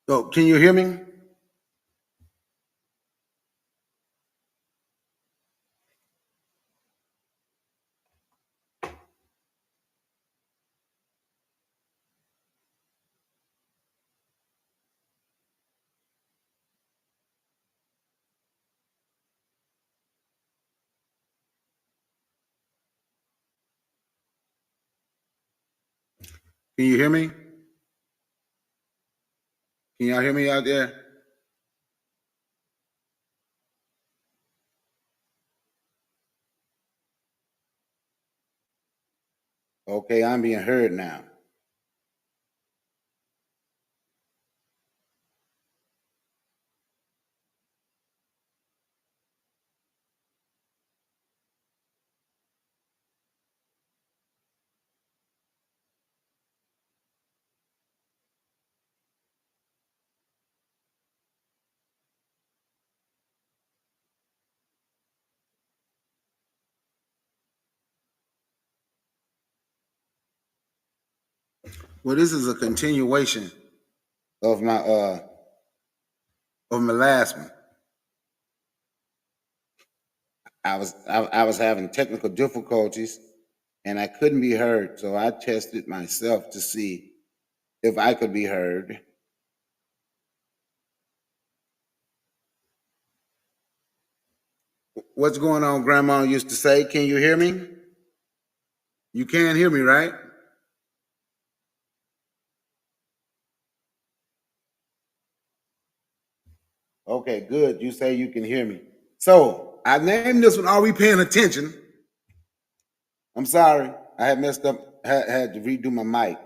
Oh, can you hear me? Can you hear me? Can y'all hear me out there? Okay, I'm being heard now. Well, this is a continuation of my last one. I was having technical difficulties and I couldn't be heard, so I tested myself to see if I could be heard. What's going on, Grandma used to say? Can you hear me? You can hear me, right? Okay, good. You say you can hear me. So I named this one, Are We Paying Attention? I'm sorry. I had messed up, had to redo my mic.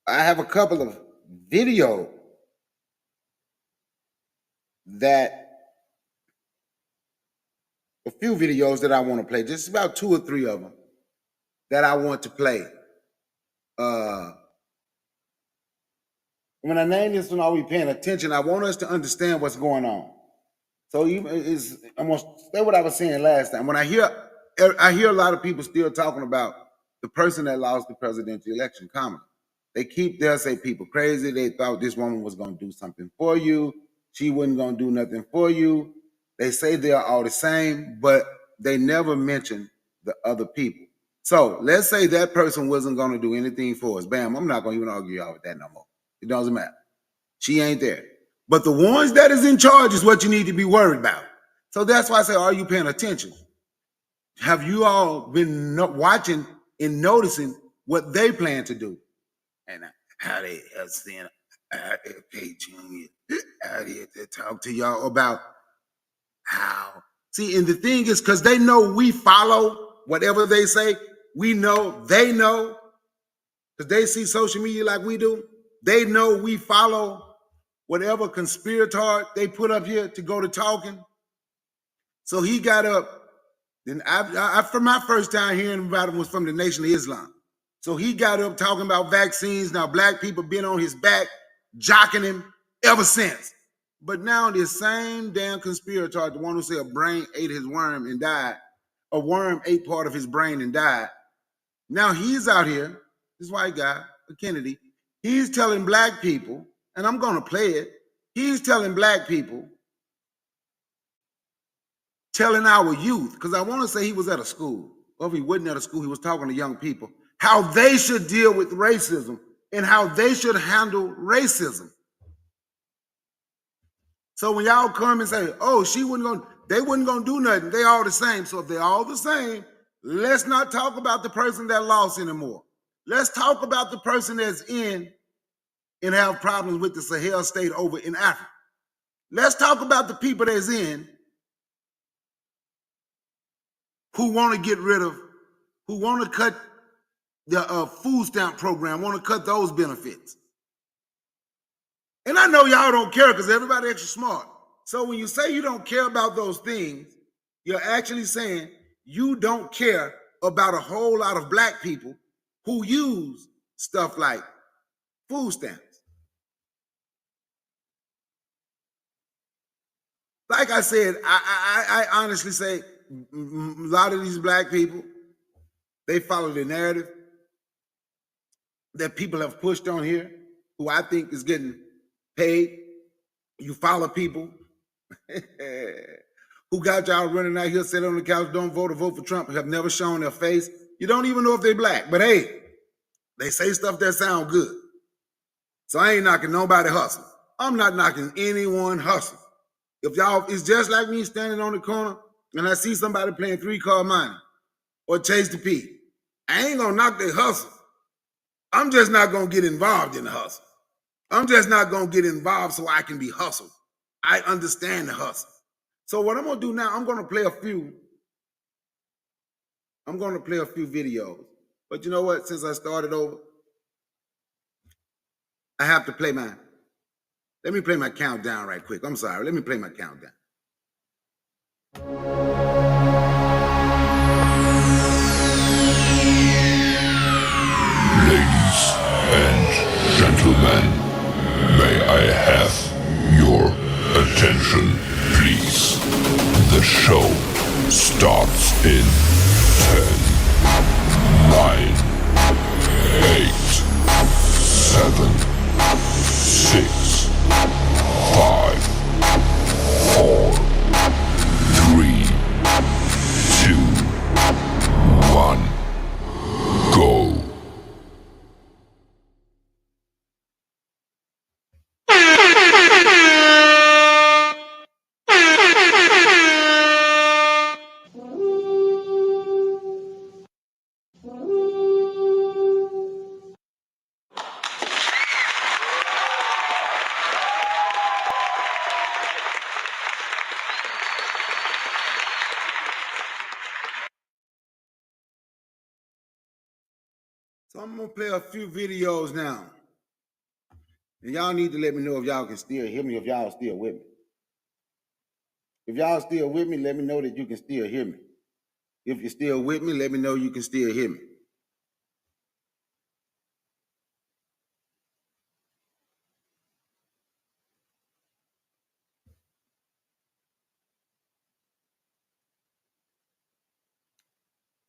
I have a couple of video that a few videos that I want to play, just about 2 or 3 of them that I want to play. When I name this one, Are We Paying Attention? I want us to understand what's going on. So I'm gonna say what I was saying last time. When I hear a lot of people still talking about the person that lost the presidential election, Kamala. They'll say people crazy. They thought this woman was gonna do something for you. She wasn't gonna do nothing for you. They say they're all the same, but they never mention the other people. So let's say that person wasn't gonna do anything for us. Bam, I'm not gonna even argue y'all with that no more. It doesn't matter. She ain't there. But the ones that is in charge is what you need to be worried about. So that's why I say, are you paying attention? Have you all been watching and noticing what they plan to do? And how they have seen RFK Jr. out here to talk to y'all about how. See, and the thing is, because they know we follow whatever they say, we know, they know, because they see social media like we do. They know we follow whatever conspirator they put up here to go to talking. So he got up. Then from my first time hearing about him was from the Nation of Islam. So he got up talking about vaccines. Now black people been on his back, jocking him ever since. But now this same damn conspirator, the one who said a brain ate his worm and died, a worm ate part of his brain and died. Now he's out here, this white guy, Kennedy, he's telling black people, and I'm gonna play it, he's telling black people, telling our youth, because I want to say he was at a school, or if he wasn't at a school, he was talking to young people, how they should deal with racism and how they should handle racism. So when y'all come and say, oh, they wasn't gonna do nothing, they all the same. So if they're all the same, let's not talk about the person that lost anymore. Let's talk about the person that's in and have problems with the Sahel state over in Africa. Let's talk about the people that's in who want to get rid of, who want to cut the food stamp program, want to cut those benefits. And I know y'all don't care because everybody extra smart. So when you say you don't care about those things, you're actually saying you don't care about a whole lot of black people who use stuff like food stamps. Like I said, I honestly say a lot of these black people, they follow the narrative that people have pushed on here. who I think is getting paid. You follow people who got y'all running out here, sitting on the couch, don't vote or vote for Trump, have never shown their face. You don't even know if they're black, but hey, they say stuff that sound good. So I ain't knocking nobody hustle. I'm not knocking anyone hustle. If y'all, it's just like me standing on the corner and I see somebody playing 3-card money or Chase the P. I ain't gonna knock their hustle. I'm just not gonna get involved in the hustle. I'm just not gonna get involved so I can be hustled. I understand the hustle. So what I'm gonna do now, I'm gonna play a few videos. But you know what? Since I started over, I have to play my, let me play my countdown right quick. I'm sorry, let me play my countdown. Ladies and gentlemen, may I have your attention, please? The show starts in 10, 9, 8, 7, 6, 5, 4, 3, 2, 1, go. So I'm gonna play a few videos now. And y'all need to let me know if y'all can still hear me, if y'all still with me. If y'all still with me, let me know that you can still hear me. If you're still with me, let me know you can still hear me.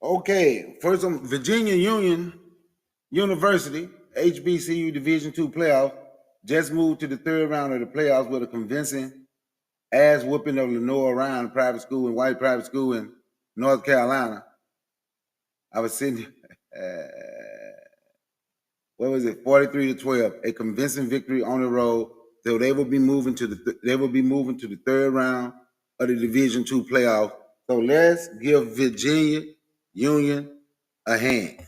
Okay, first on Virginia University, HBCU Division II playoff, just moved to the third round of the playoffs with a convincing ass whooping of Lenore Ryan private school and white private school in North Carolina. I was sitting, what was it, 43-12, a convincing victory on the road. So they will be moving to the third round of the Division II playoff. So let's give Virginia Union a hand.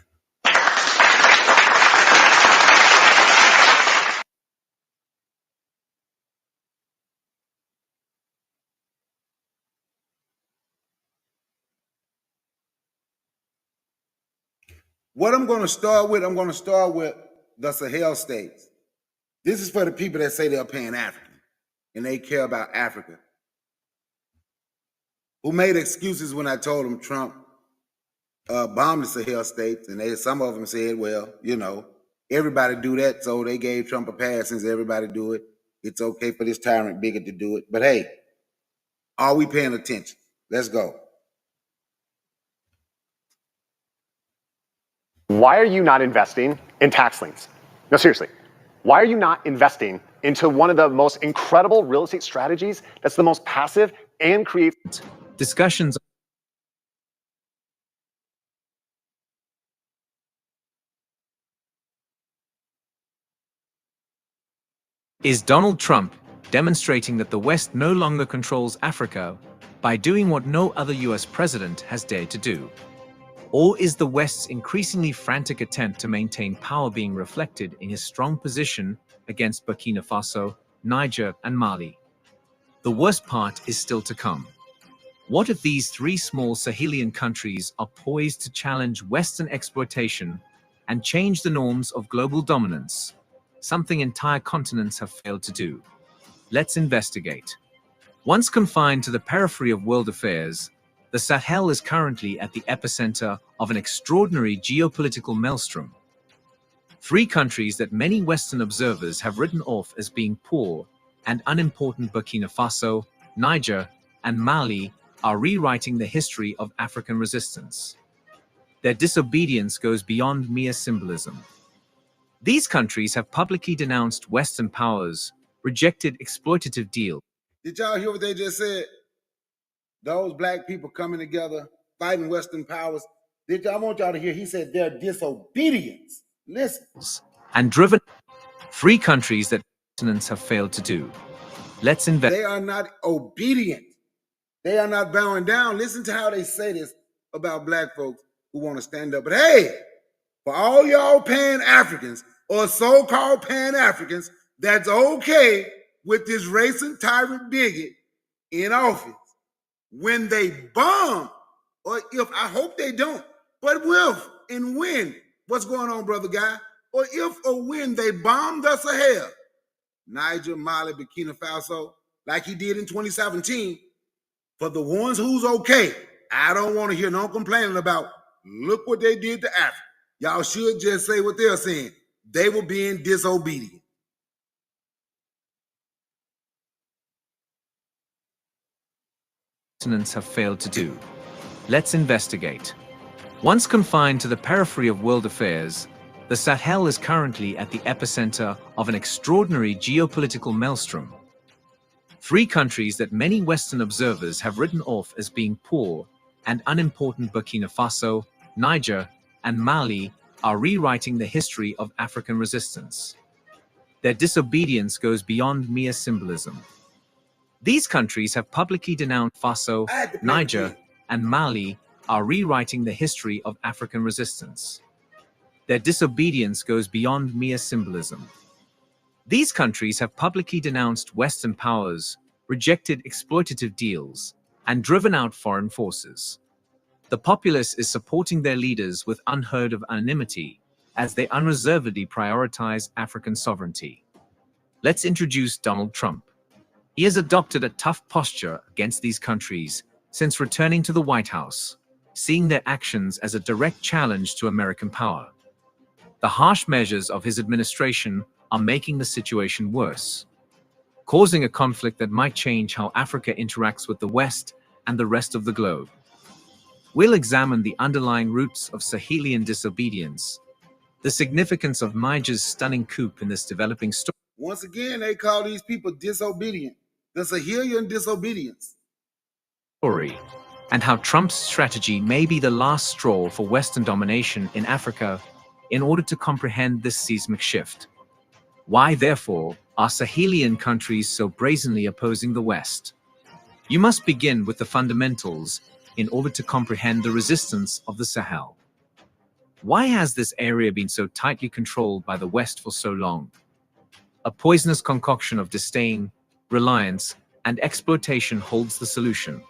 What I'm going to start with the Sahel states. This is for the people that say they're Pan-African and they care about Africa, who made excuses when I told them Trump bombed the Sahel states, and some of them said, well, you know, everybody do that, so they gave Trump a pass. Since everybody do it, it's okay for this tyrant bigot to do it. But hey, are we paying attention? Let's go. Why are you not investing in tax liens? No, seriously. Why are you not investing into one of the most incredible real estate strategies that's the most passive and creative? Discussions is Donald Trump demonstrating that the West no longer controls Africa by doing what no other US president has dared to do? Or is the West's increasingly frantic attempt to maintain power being reflected in his strong position against Burkina Faso, Niger, and Mali? The worst part is still to come. What if these three small Sahelian countries are poised to challenge Western exploitation and change the norms of global dominance, something entire continents have failed to do? Let's investigate. Once confined to the periphery of world affairs, the Sahel is currently at the epicenter of an extraordinary geopolitical maelstrom. Three countries that many Western observers have written off as being poor and unimportant, Burkina Faso, Niger, and Mali, are rewriting the history of African resistance. Their disobedience goes beyond mere symbolism. These countries have publicly denounced Western powers, rejected exploitative deals. Did y'all hear what they just said? Those black people coming together, fighting Western powers. I want y'all to hear, he said their disobedience. Listen. And driven free countries that continents have failed to do. Let's invest. They are not obedient. They are not bowing down. Listen to how they say this about black folks who want to stand up. But hey, for all y'all Pan-Africans or so-called Pan-Africans, that's okay with this racist tyrant bigot in office. When they bomb, or if, I hope they don't, but if and when, what's going on, brother guy? Or if or when they bomb the Sahel, Niger, Mali, Burkina Faso, like he did in 2017, for the ones who's okay, I don't want to hear no complaining about, look what they did to Africa. Y'all should just say what they're saying. They were being disobedient. Continents have failed to do. Let's investigate. Once confined to the periphery of world affairs, the Sahel is currently at the epicenter of an extraordinary geopolitical maelstrom. Three countries that many Western observers have written off as being poor and unimportant, Burkina Faso, Niger, and Mali, are rewriting the history of African resistance. Their disobedience goes beyond mere symbolism. These countries have publicly denounced Faso, Niger, and Mali are rewriting the history of African resistance. Their disobedience goes beyond mere symbolism. These countries have publicly denounced Western powers, rejected exploitative deals, and driven out foreign forces. The populace is supporting their leaders with unheard of anonymity as they unreservedly prioritize African sovereignty. Let's introduce Donald Trump. He has adopted a tough posture against these countries since returning to the White House, seeing their actions as a direct challenge to American power. The harsh measures of his administration are making the situation worse, causing a conflict that might change how Africa interacts with the West and the rest of the globe. We'll examine the underlying roots of Sahelian disobedience, the significance of Niger's stunning coup in this developing story. Once again, they call these people disobedient. The Sahelian disobedience. And how Trump's strategy may be the last straw for Western domination in Africa in order to comprehend this seismic shift. Why, therefore, are Sahelian countries so brazenly opposing the West? You must begin with the fundamentals in order to comprehend the resistance of the Sahel. Why has this area been so tightly controlled by the West for so long? A poisonous concoction of disdain, reliance, and exploitation holds the solution.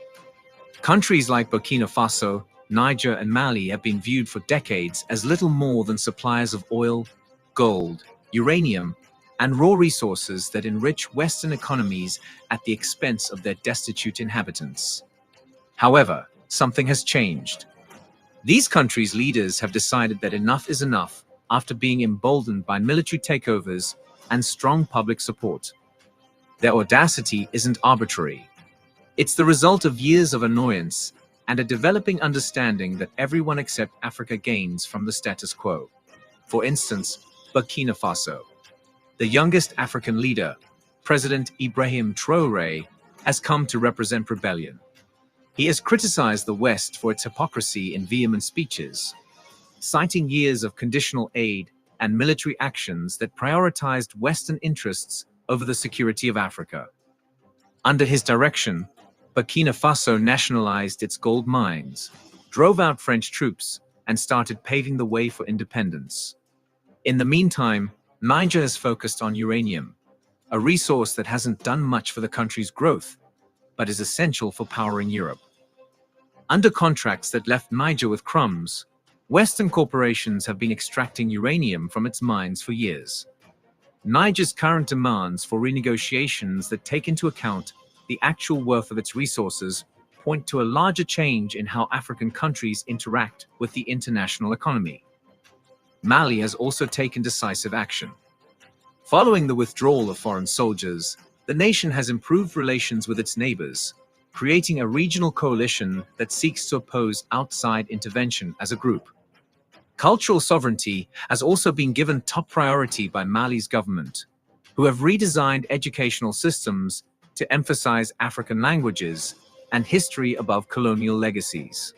Countries like Burkina Faso, Niger, and Mali have been viewed for decades as little more than suppliers of oil, gold, uranium, and raw resources that enrich Western economies at the expense of their destitute inhabitants. However, something has changed. These countries' leaders have decided that enough is enough after being emboldened by military takeovers and strong public support. Their audacity isn't arbitrary. It's the result of years of annoyance and a developing understanding that everyone except Africa gains from the status quo. For instance, Burkina Faso. The youngest African leader, President Ibrahim Traoré, has come to represent rebellion. He has criticized the West for its hypocrisy in vehement speeches, citing years of conditional aid and military actions that prioritized Western interests over the security of Africa. Under his direction, Burkina Faso nationalized its gold mines, drove out French troops, and started paving the way for independence. In the meantime, Niger has focused on uranium, a resource that hasn't done much for the country's growth, but is essential for powering Europe. Under contracts that left Niger with crumbs, Western corporations have been extracting uranium from its mines for years. Niger's current demands for renegotiations that take into account the actual worth of its resources point to a larger change in how African countries interact with the international economy. Mali has also taken decisive action. Following the withdrawal of foreign soldiers, the nation has improved relations with its neighbors, creating a regional coalition that seeks to oppose outside intervention as a group. Cultural sovereignty has also been given top priority by Mali's government, who have redesigned educational systems to emphasize African languages and history above colonial legacies.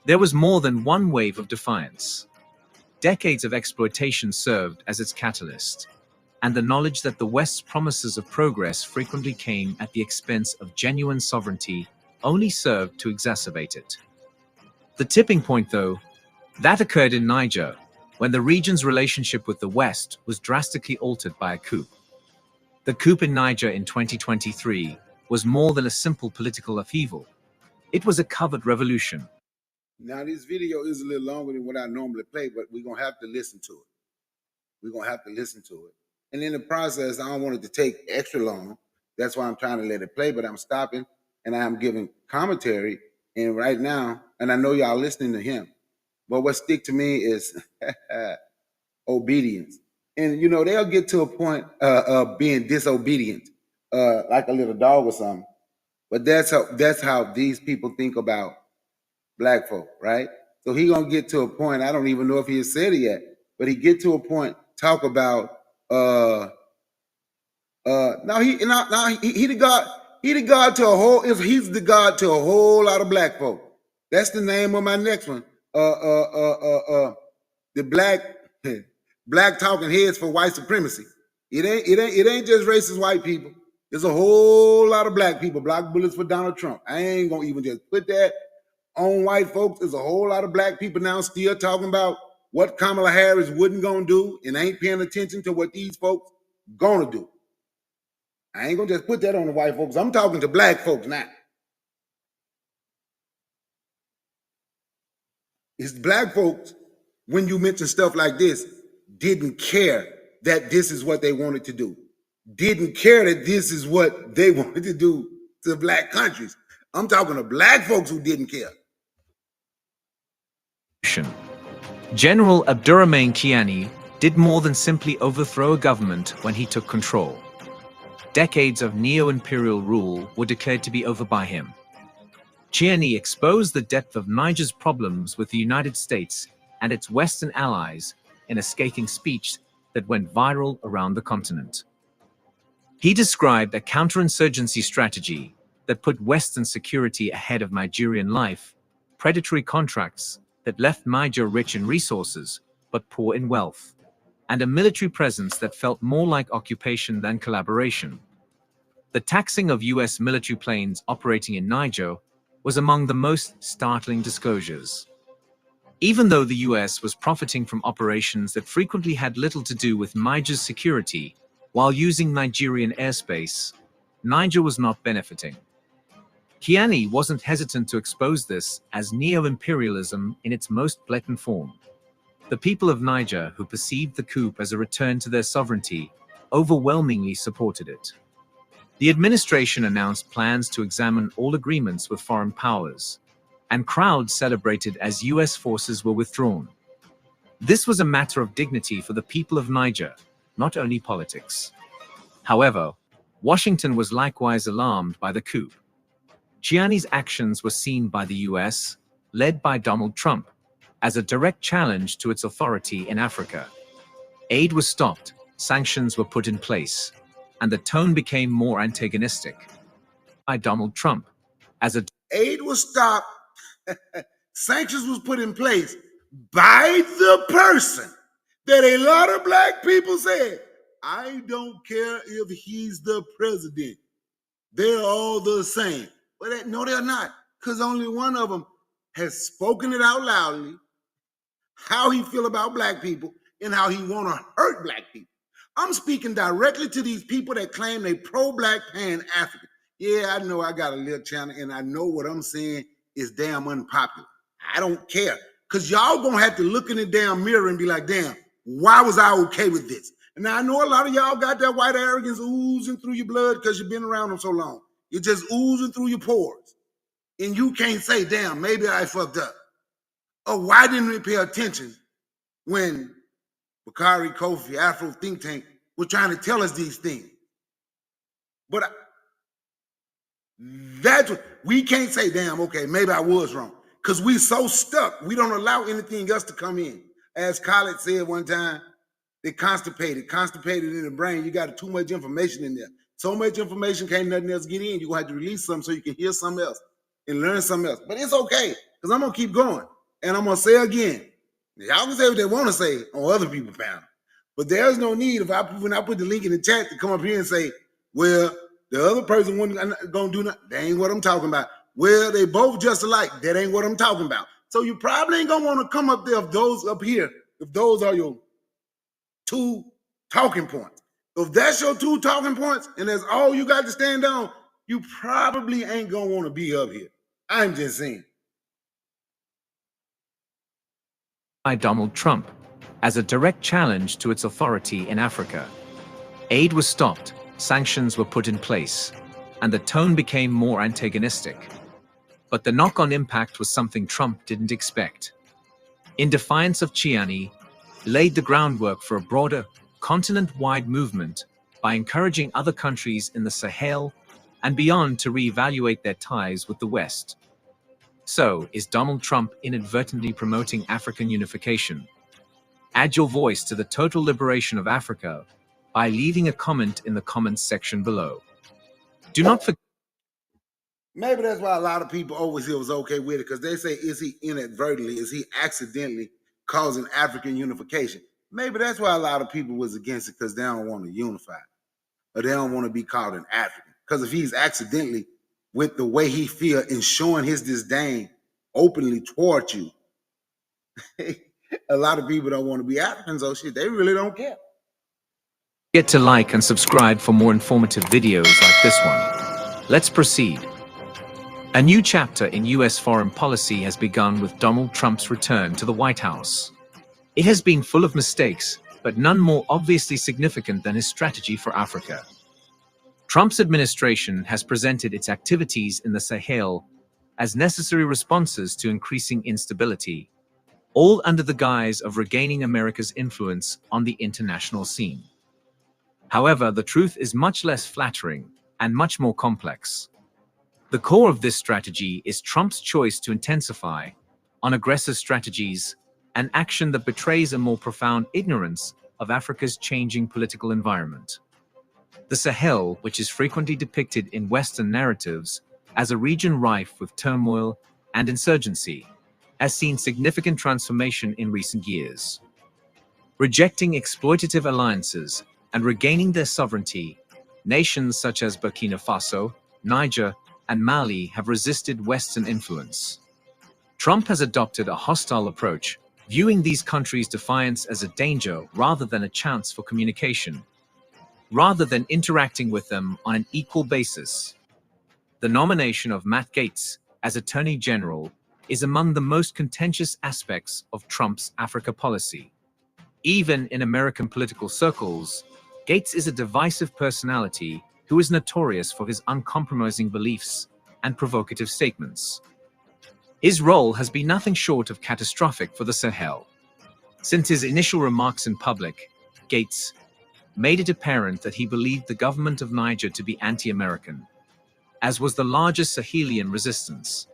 There was more than one wave of defiance. Decades of exploitation served as its catalyst, and the knowledge that the West's promises of progress frequently came at the expense of genuine sovereignty only served to exacerbate it. The tipping point, though, that occurred in Niger, when the region's relationship with the West was drastically altered by a coup. The coup in Niger in 2023 was more than a simple political upheaval. It was a covert revolution. Now, this video is a little longer than what I normally play, but we're going to have to listen to it. We're going to have to listen to it. And in the process, I don't want it to take extra long. That's why I'm trying to let it play, but I'm stopping and I'm giving commentary. And right now, and I know y'all listening to him, but what stick to me is obedience. And, you know, they'll get to a point of being disobedient, like a little dog or something. But that's how these people think about black folk, right? So he gonna get to a point, I don't even know if he has said it yet, but he get to a point, talk about now he the God to a whole, he's the God to a whole lot of black folk. That's the name of my next one. The black talking heads for white supremacy. It ain't just racist white people. There's a whole lot of black people, black bullets for Donald Trump. I ain't gonna even just put that on white folks. There's a whole lot of black people now still talking about what Kamala Harris wouldn't gonna do and ain't paying attention to what these folks gonna do. I ain't gonna just put that on the white folks. I'm talking to black folks now. It's black folks, when you mention stuff like this, didn't care that this is what they wanted to do. Didn't care that this is what they wanted to do to black countries. I'm talking to black folks who didn't care. General Abdurrahman Chiani did more than simply overthrow a government when he took control. Decades of neo-imperial rule were declared to be over by him. Chiani exposed the depth of Niger's problems with the United States and its Western allies in a scathing speech that went viral around the continent. He described a counterinsurgency strategy that put Western security ahead of Nigerian life, predatory contracts that left Niger rich in resources but poor in wealth, and a military presence that felt more like occupation than collaboration. The taxing of US military planes operating in Niger was among the most startling disclosures. Even though the US was profiting from operations that frequently had little to do with Niger's security while using Nigerian airspace, Niger was not benefiting. Chiani wasn't hesitant to expose this as neo-imperialism in its most blatant form. The people of Niger, who perceived the coup as a return to their sovereignty, overwhelmingly supported it. The administration announced plans to examine all agreements with foreign powers, and crowds celebrated as US forces were withdrawn. This was a matter of dignity for the people of Niger, not only politics. However, Washington was likewise alarmed by the coup. Chiani's actions were seen by the US, led by Donald Trump, as a direct challenge to its authority in Africa. Aid was stopped, sanctions were put in place, and the tone became more antagonistic. By Donald Trump, as a Aid was stopped, sanctions was put in place by the person that a lot of black people said, I don't care if he's the president. They're all the same. But no, they're not, because only one of them has spoken it out loudly, how he feel about black people and how he want to hurt black people. I'm speaking directly to these people that claim they pro-black pan-African. Yeah, I know I got a little channel and I know what I'm saying is damn unpopular. I don't care, because y'all gonna have to look in the damn mirror and be like, damn, why was I okay with this? And now I know a lot of y'all got that white arrogance oozing through your blood because you've been around them so long. You're just oozing through your pores. And you can't say, damn, maybe I fucked up. Or why didn't we pay attention when Bakari, Kofi, Afro Think Tank were trying to tell us these things? But that's what we can't say, damn, okay, maybe I was wrong. Because we so stuck, we don't allow anything else to come in. As Khaled said one time, they constipated in the brain. You got too much information in there. So much information, can't nothing else get in. You're going to have to release something so you can hear something else and learn something else. But it's okay, because I'm going to keep going. And I'm going to say again, y'all can say what they want to say on other people's panel. But there's no need, when I put the link in the chat, to come up here and say, well, the other person wasn't going to do nothing. That ain't what I'm talking about. Well, they both just alike. That ain't what I'm talking about. So you probably ain't going to want to come up there if those up here, if those are your 2 talking points. If that's your 2 talking points and that's all you got to stand on, you probably ain't going to want to be up here. I'm just saying. By Donald Trump as a direct challenge to its authority in Africa. Aid was stopped, sanctions were put in place, and the tone became more antagonistic. But the knock-on impact was something Trump didn't expect. In defiance of Chiani, laid the groundwork for a broader, continent-wide movement by encouraging other countries in the Sahel and beyond to reevaluate their ties with the West. So, is Donald Trump inadvertently promoting African unification? Add your voice to the total liberation of Africa by leaving a comment in the comments section below. Do not forget. Maybe that's why a lot of people always say it was okay with it, because they say, is he inadvertently, is he accidentally causing African unification? Maybe that's why a lot of people was against it, because they don't want to unify, or they don't want to be called an African. Because if he's accidentally, with the way he feel and showing his disdain openly toward you, a lot of people don't want to be Africans. Oh shit, they really don't care. Get to like and subscribe for more informative videos like this one. Let's proceed. A new chapter in US foreign policy has begun with Donald Trump's return to the White House. It has been full of mistakes, but none more obviously significant than his strategy for Africa. Trump's administration has presented its activities in the Sahel as necessary responses to increasing instability, all under the guise of regaining America's influence on the international scene. However, the truth is much less flattering and much more complex. The core of this strategy is Trump's choice to intensify on aggressive strategies, an action that betrays a more profound ignorance of Africa's changing political environment. The Sahel, which is frequently depicted in Western narratives as a region rife with turmoil and insurgency, has seen significant transformation in recent years. Rejecting exploitative alliances and regaining their sovereignty, nations such as Burkina Faso, Niger, and Mali have resisted Western influence. Trump has adopted a hostile approach, viewing these countries' defiance as a danger rather than a chance for communication, rather than interacting with them on an equal basis. The nomination of Matt Gaetz as Attorney General is among the most contentious aspects of Trump's Africa policy. Even in American political circles, Gaetz is a divisive personality who is notorious for his uncompromising beliefs and provocative statements. His role has been nothing short of catastrophic for the Sahel. Since his initial remarks in public, Gaetz made it apparent that he believed the government of Niger to be anti-American, as was the largest Sahelian resistance.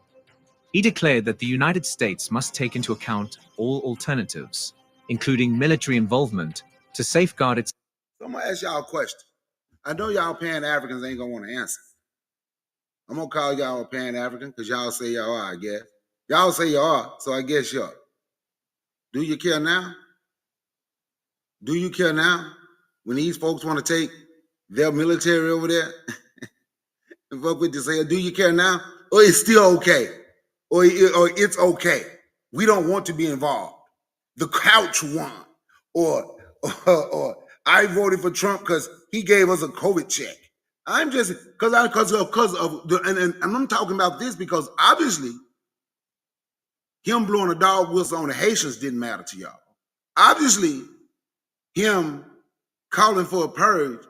He declared that the United States must take into account all alternatives, including military involvement, to safeguard its... So I'm going to ask y'all a question. I know y'all Pan-Africans ain't going to want to answer. I'm going to call y'all a Pan-African because y'all say y'all are, I guess. Y'all say you are, so I guess y'all. Do you care now? Do you care now when these folks want to take their military over there and fuck with you, say, do you care now? Or it's still okay? Or it's okay. We don't want to be involved. The couch won. Or I voted for Trump because he gave us a COVID check. I'm just, because and I'm talking about this because obviously him blowing a dog whistle on the Haitians didn't matter to y'all. Obviously, him calling for a purge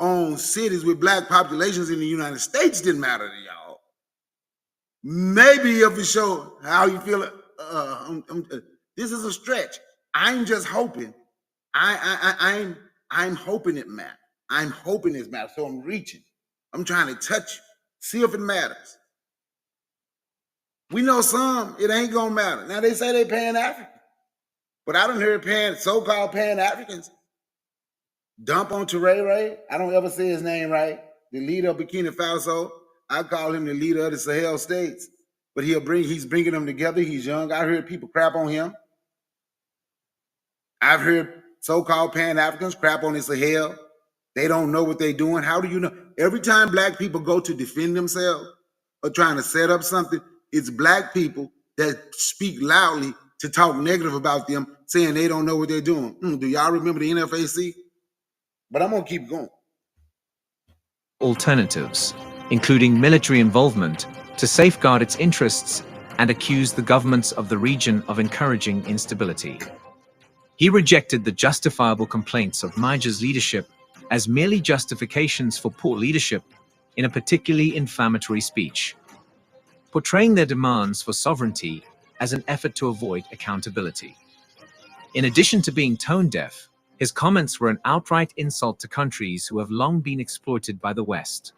on cities with black populations in the United States didn't matter to y'all. Maybe if it show how you feel, this is a stretch. I'm just hoping. I'm hoping it matters. I'm hoping it matters. So I'm reaching. I'm trying to touch you. See if it matters. We know some, it ain't gonna matter. Now they say they Pan-African. But I done heard so-called Pan-Africans dump on Terere. I don't ever say his name right. The leader of Burkina Faso. I call him the leader of the Sahel states. But he's bringing them together. He's young. I heard people crap on him. I've heard so-called Pan-Africans crap on the Sahel. They don't know what they're doing. How do you know? Every time black people go to defend themselves or trying to set up something, it's black people that speak loudly to talk negative about them, saying they don't know what they're doing. Do y'all remember the NFAC? But I'm going to keep going. Alternatives, including military involvement, to safeguard its interests and accused the governments of the region of encouraging instability. He rejected the justifiable complaints of Niger's leadership as merely justifications for poor leadership in a particularly inflammatory speech, portraying their demands for sovereignty as an effort to avoid accountability. In addition to being tone-deaf, his comments were an outright insult to countries who have long been exploited by the West.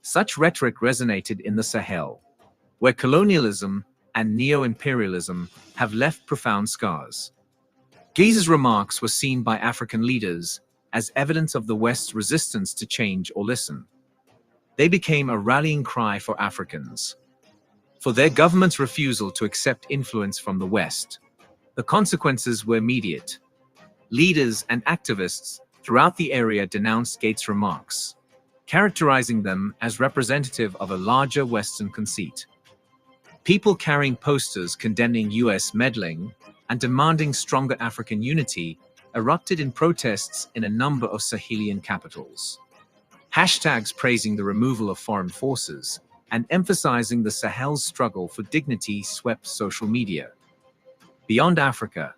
Such rhetoric resonated in the Sahel, where colonialism and neo-imperialism have left profound scars. Guèz's remarks were seen by African leaders as evidence of the West's resistance to change or listen. They became a rallying cry for Africans, for their government's refusal to accept influence from the West. The consequences were immediate. Leaders and activists throughout the area denounced Guèz's remarks, characterizing them as representative of a larger Western conceit. People carrying posters condemning US meddling and demanding stronger African unity erupted in protests in a number of Sahelian capitals. Hashtags praising the removal of foreign forces and emphasizing the Sahel's struggle for dignity swept social media. Beyond Africa,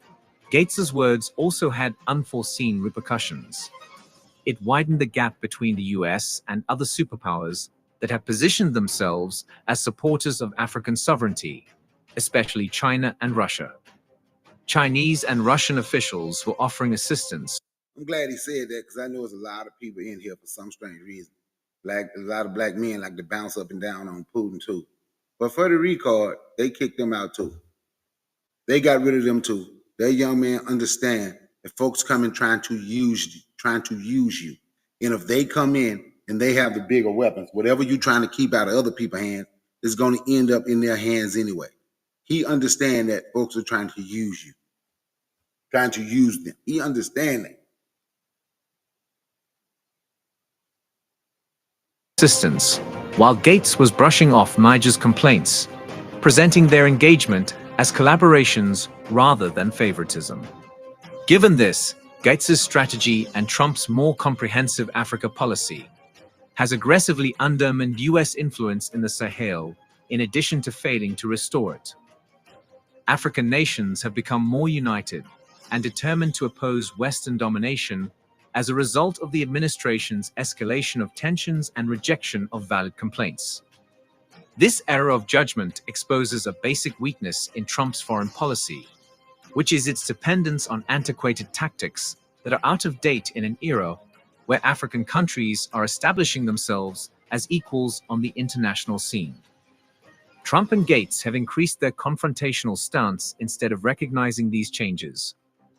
Guèz's words also had unforeseen repercussions. It widened the gap between the US and other superpowers that have positioned themselves as supporters of African sovereignty, especially China and Russia. Chinese and Russian officials were offering assistance. I'm glad he said that because I know there's a lot of people in here for some strange reason. A lot of black men like to bounce up and down on Putin too. But for the record, they kicked them out too. They got rid of them too. That young man understand that folks coming trying to use you. And if they come in and they have the bigger weapons, whatever you're trying to keep out of other people's hands is going to end up in their hands anyway. He understand that folks are trying to use you, trying to use them. He understand that. Assistance, while Guèz was brushing off Niger's complaints, presenting their engagement as collaborations rather than favoritism. Given this, Guèz's strategy and Trump's more comprehensive Africa policy has aggressively undermined US influence in the Sahel, in addition to failing to restore it. African nations have become more united and determined to oppose Western domination as a result of the administration's escalation of tensions and rejection of valid complaints. This error of judgment exposes a basic weakness in Trump's foreign policy, which is its dependence on antiquated tactics that are out of date in an era where African countries are establishing themselves as equals on the international scene. Trump and Guèz have increased their confrontational stance instead of recognizing these changes,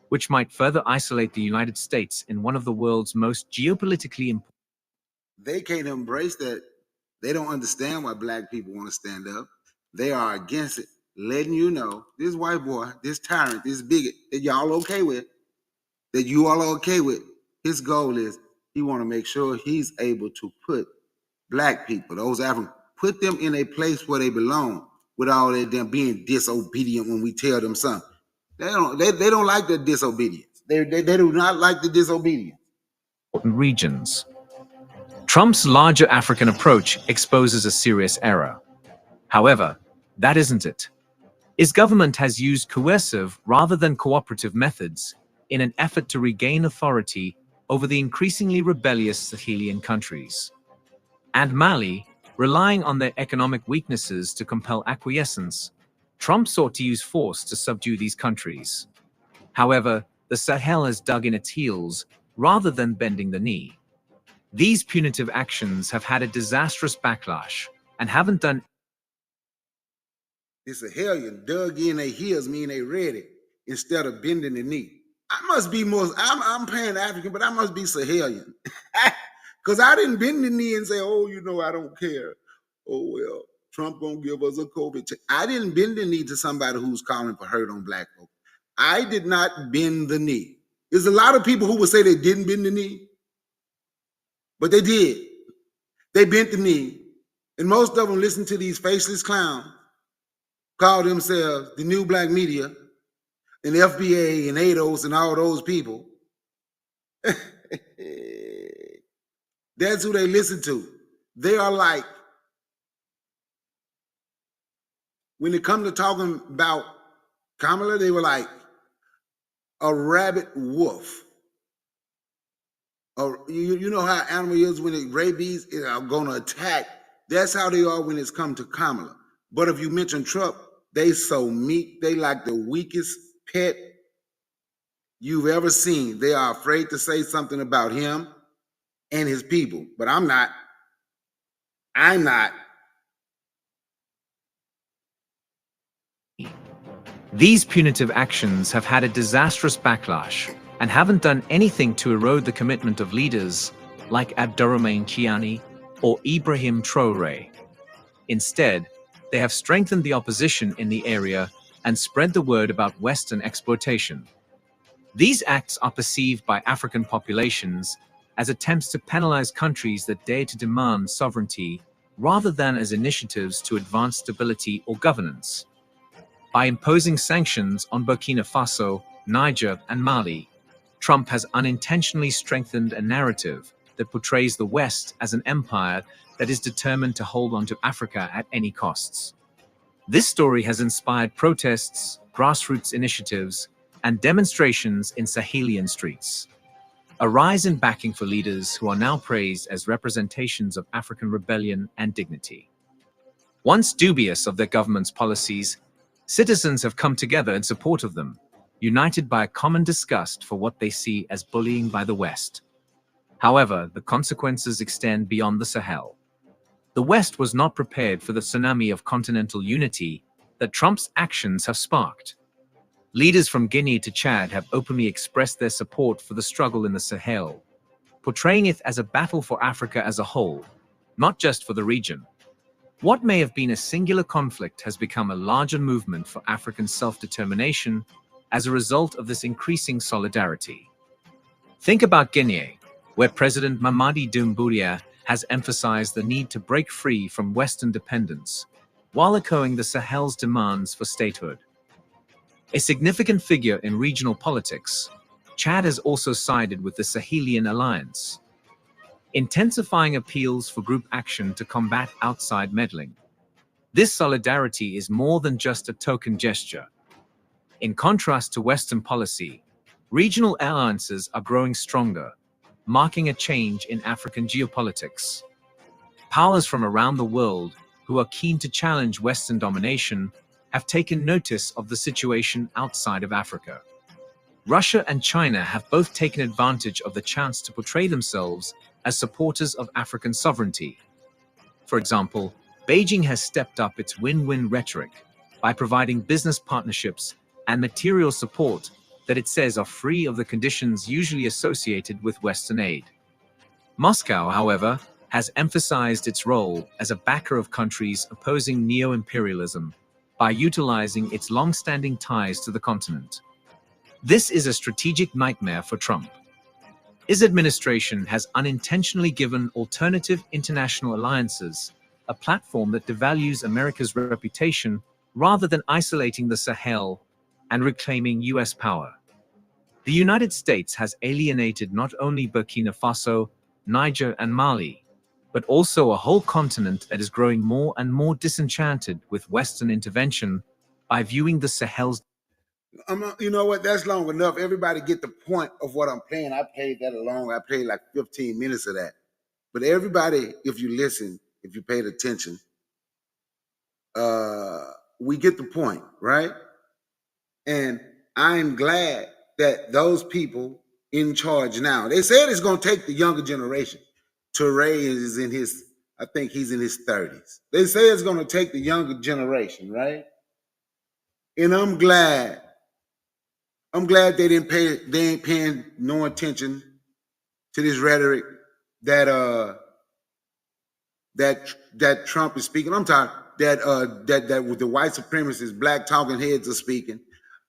which might further isolate the United States in one of the world's most geopolitically important. They can't embrace that. They don't understand why black people want to stand up. They are against it, letting you know this white boy, this tyrant, this bigot that y'all okay with, that you all are okay with. His goal is he want to make sure he's able to put black people, those Africans, put them in a place where they belong with all of them being disobedient when we tell them something. They don't like the disobedience. They do not like the disobedience. Regions. Trump's larger African approach exposes a serious error. However, that isn't it. His government has used coercive rather than cooperative methods in an effort to regain authority over the increasingly rebellious Sahelian countries. And Mali, relying on their economic weaknesses to compel acquiescence, Trump sought to use force to subdue these countries. However, the Sahel has dug in its heels rather than bending the knee. These punitive actions have had a disastrous backlash and haven't done. The Sahelian dug in their heels, mean they ready. instead of bending the knee. I must be more, I'm Pan-African, but I must be Sahelian. Because I didn't bend the knee and say, oh, I don't care. Oh, well, Trump gonna give us a COVID check. I didn't bend the knee to somebody who's calling for hurt on black folks. I did not bend the knee. There's a lot of people who would say they didn't bend the knee, but they did. They bent the knee. And most of them listen to these faceless clowns, call themselves the new black media and FBA and ADOS and all those people. That's who they listen to. They are like, when it comes to talking about Kamala, they were like a rabid wolf. Or you know how animal is when it rabies are gonna attack. That's how they are when it's come to Kamala. But if you mention Trump, they so meek. They like the weakest pet you've ever seen. They are afraid to say something about him and his people. But I'm not. These punitive actions have had a disastrous backlash and haven't done anything to erode the commitment of leaders like Abdourahmane Chiani or Ibrahim Traoré. Instead, they have strengthened the opposition in the area and spread the word about Western exploitation. These acts are perceived by African populations as attempts to penalize countries that dare to demand sovereignty rather than as initiatives to advance stability or governance. By imposing sanctions on Burkina Faso, Niger, and Mali, Trump has unintentionally strengthened a narrative that portrays the West as an empire that is determined to hold on to Africa at any costs. This story has inspired protests, grassroots initiatives, and demonstrations in Sahelian streets. A rise in backing for leaders who are now praised as representations of African rebellion and dignity. Once dubious of their government's policies, citizens have come together in support of them, united by a common disgust for what they see as bullying by the West. However, the consequences extend beyond the Sahel. The West was not prepared for the tsunami of continental unity that Trump's actions have sparked. Leaders from Guinea to Chad have openly expressed their support for the struggle in the Sahel, portraying it as a battle for Africa as a whole, not just for the region. What may have been a singular conflict has become a larger movement for African self-determination as a result of this increasing solidarity. Think about Guinea, where President Mamadi Doumbouya has emphasized the need to break free from Western dependence, while echoing the Sahel's demands for statehood. A significant figure in regional politics, Chad has also sided with the Sahelian alliance, intensifying appeals for group action to combat outside meddling. This solidarity is more than just a token gesture. In contrast to Western policy, regional alliances are growing stronger, marking a change in African geopolitics. Powers from around the world who are keen to challenge Western domination have taken notice of the situation outside of Africa. Russia and China have both taken advantage of the chance to portray themselves as supporters of African sovereignty. For example, Beijing has stepped up its win-win rhetoric by providing business partnerships and material support that it says are free of the conditions usually associated with Western aid. Moscow, however, has emphasized its role as a backer of countries opposing neo-imperialism by utilizing its long-standing ties to the continent. This is a strategic nightmare for Trump. His administration has unintentionally given alternative international alliances a platform that devalues America's reputation rather than isolating the Sahel and reclaiming US power. The United States has alienated not only Burkina Faso, Niger, and Mali, but also a whole continent that is growing more and more disenchanted with Western intervention by viewing the Sahel's. You know what? That's long enough. Everybody get the point of what I'm playing. I played that along. I played like 15 minutes of that. But everybody, if you listen, if you paid attention, we get the point, right? And I'm glad that those people in charge now, they said it's going to take the younger generation. Touré is in his, I think he's in his 30s. They say it's going to take the younger generation, right? And I'm glad I'm glad they ain't paying no attention to this rhetoric that that Trump is speaking. I'm tired that with the white supremacists, black talking heads are speaking.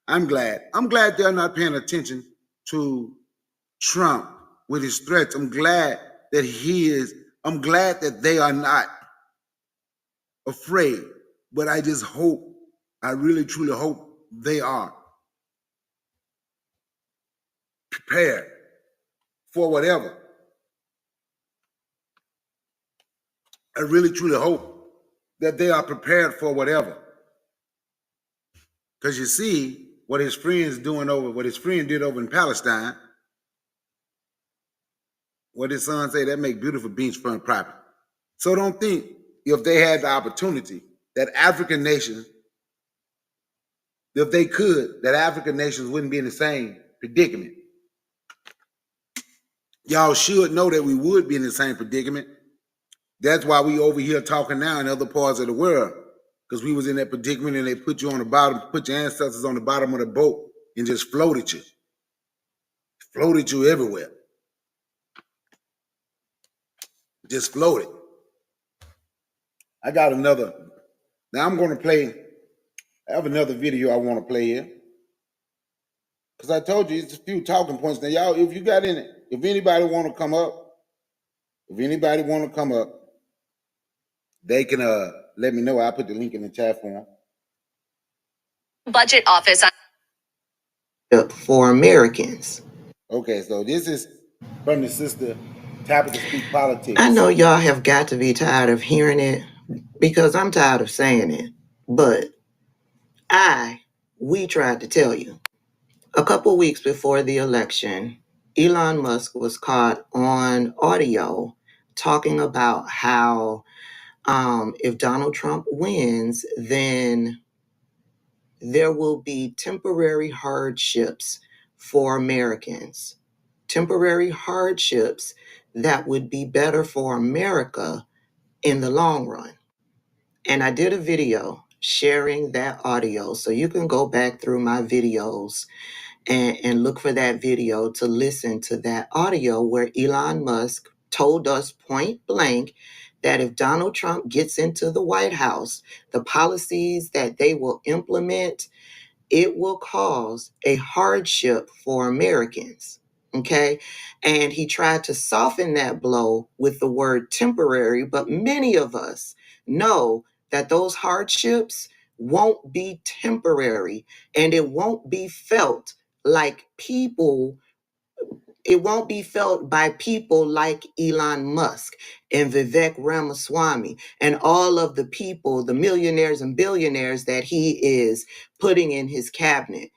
I'm glad they're not paying attention to Trump with his threats. I'm glad that they are not afraid, but I really truly hope they are prepared for whatever. I really truly hope that they are prepared for whatever. Because you see what his friend did over in Palestine, what his son say, that make beautiful beachfront property. So don't think if they had the opportunity that African nations, if they could, that African nations wouldn't be in the same predicament. Y'all should know that we would be in the same predicament. That's why we over here talking now in other parts of the world, because we was in that predicament and they put you on the bottom, put your ancestors on the bottom of the boat and just floated you everywhere. Just floated. I got another. Now I'm going to play. I have another video I want to play here. Because I told you it's a few talking points. Now, y'all, if anybody want to come up, they can let me know. I'll put the link in the chat for them. Budget office for Americans. Okay, so this is from the sister Tabitha Speak Politics. I know y'all have got to be tired of hearing it because I'm tired of saying it, but we tried to tell you. A couple weeks before the election, Elon Musk was caught on audio talking about how if Donald Trump wins, then there will be temporary hardships for Americans. Temporary hardships that would be better for America in the long run. And I did a video sharing that audio, so you can go back through my videos and look for that video to listen to that audio where Elon Musk told us point blank that if Donald Trump gets into the White House, the policies that they will implement, it will cause a hardship for Americans. Okay. And he tried to soften that blow with the word temporary, but many of us know that those hardships won't be temporary and it won't be felt like people. It won't be felt by people like Elon Musk and Vivek Ramaswamy and all of the people, the millionaires and billionaires that he is putting in his cabinet.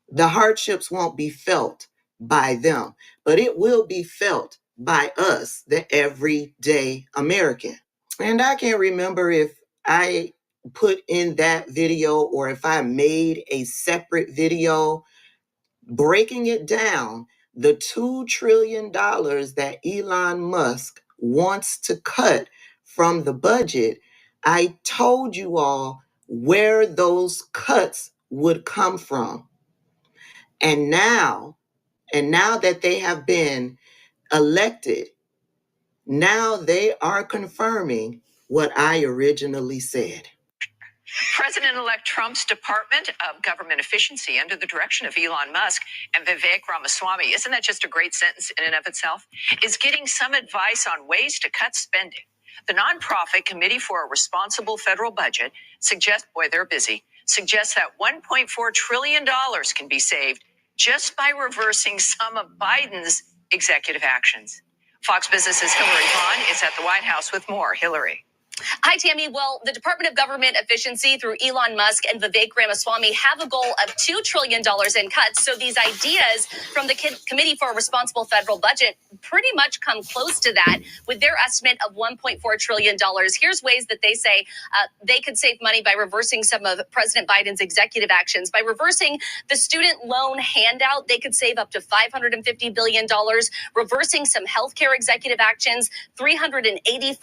The hardships won't be felt by them, but it will be felt by us, the everyday American. And I can't remember if I put in that video or if I made a separate video breaking it down, the $2 trillion that Elon Musk wants to cut from the budget. I told you all where those cuts would come from. And now that they have been elected, now they are confirming what I originally said. President-elect Trump's Department of Government Efficiency, under the direction of Elon Musk and Vivek Ramaswamy, isn't that just a great sentence in and of itself, is getting some advice on ways to cut spending. The nonprofit Committee for a Responsible Federal Budget suggests, boy, they're busy, suggests that $1.4 trillion can be saved just by reversing some of Biden's executive actions. Fox Business's Hillary Vaughn is at the White House with more. Hillary. Hi, Tammy. Well, the Department of Government Efficiency through Elon Musk and Vivek Ramaswamy have a goal of $2 trillion in cuts. So these ideas from the Committee for a Responsible Federal Budget pretty much come close to that with their estimate of $1.4 trillion. Here's ways that they say they could save money by reversing some of President Biden's executive actions. By reversing the student loan handout, they could save up to $550 billion. Reversing some healthcare executive actions, $385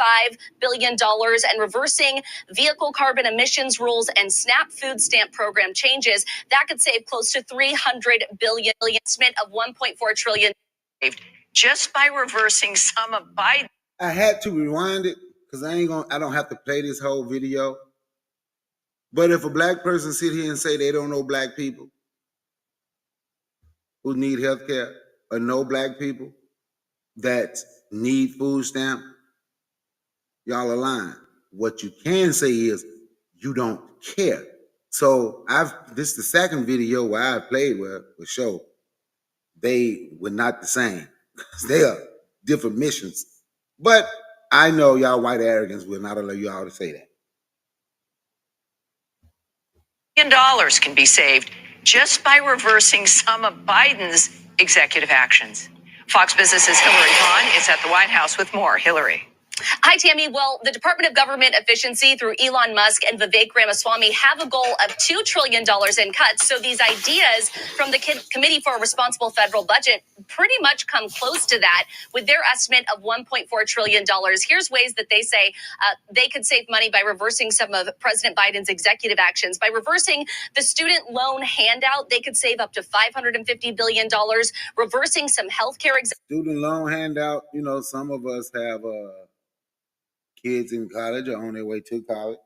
billion. and reversing vehicle carbon emissions rules and SNAP food stamp program changes. That could save close to $300 billion, estimate of $1.4 trillion. Just by reversing some of Biden. I had to rewind it because I don't have to play this whole video. But if a black person sit here and say they don't know black people who need health care, or know black people that need food stamp, y'all are lying. What you can say is you don't care. So this is the second video where I played with show they were not the same. They are different missions. But I know y'all white arrogance will not allow y'all to say that. $1 billion can be saved just by reversing some of Biden's executive actions. Fox Business's Hillary Vaughn is at the White House with more. Hillary. Hi, Tammy. Well, the Department of Government Efficiency through Elon Musk and Vivek Ramaswamy have a goal of $2 trillion in cuts. So these ideas from the Committee for a Responsible Federal Budget pretty much come close to that with their estimate of $1.4 trillion. Here's ways that they say they could save money by reversing some of President Biden's executive actions. By reversing the student loan handout, they could save up to $550 billion, reversing some healthcare. Student loan handout, some of us have kids in college or on their way to college.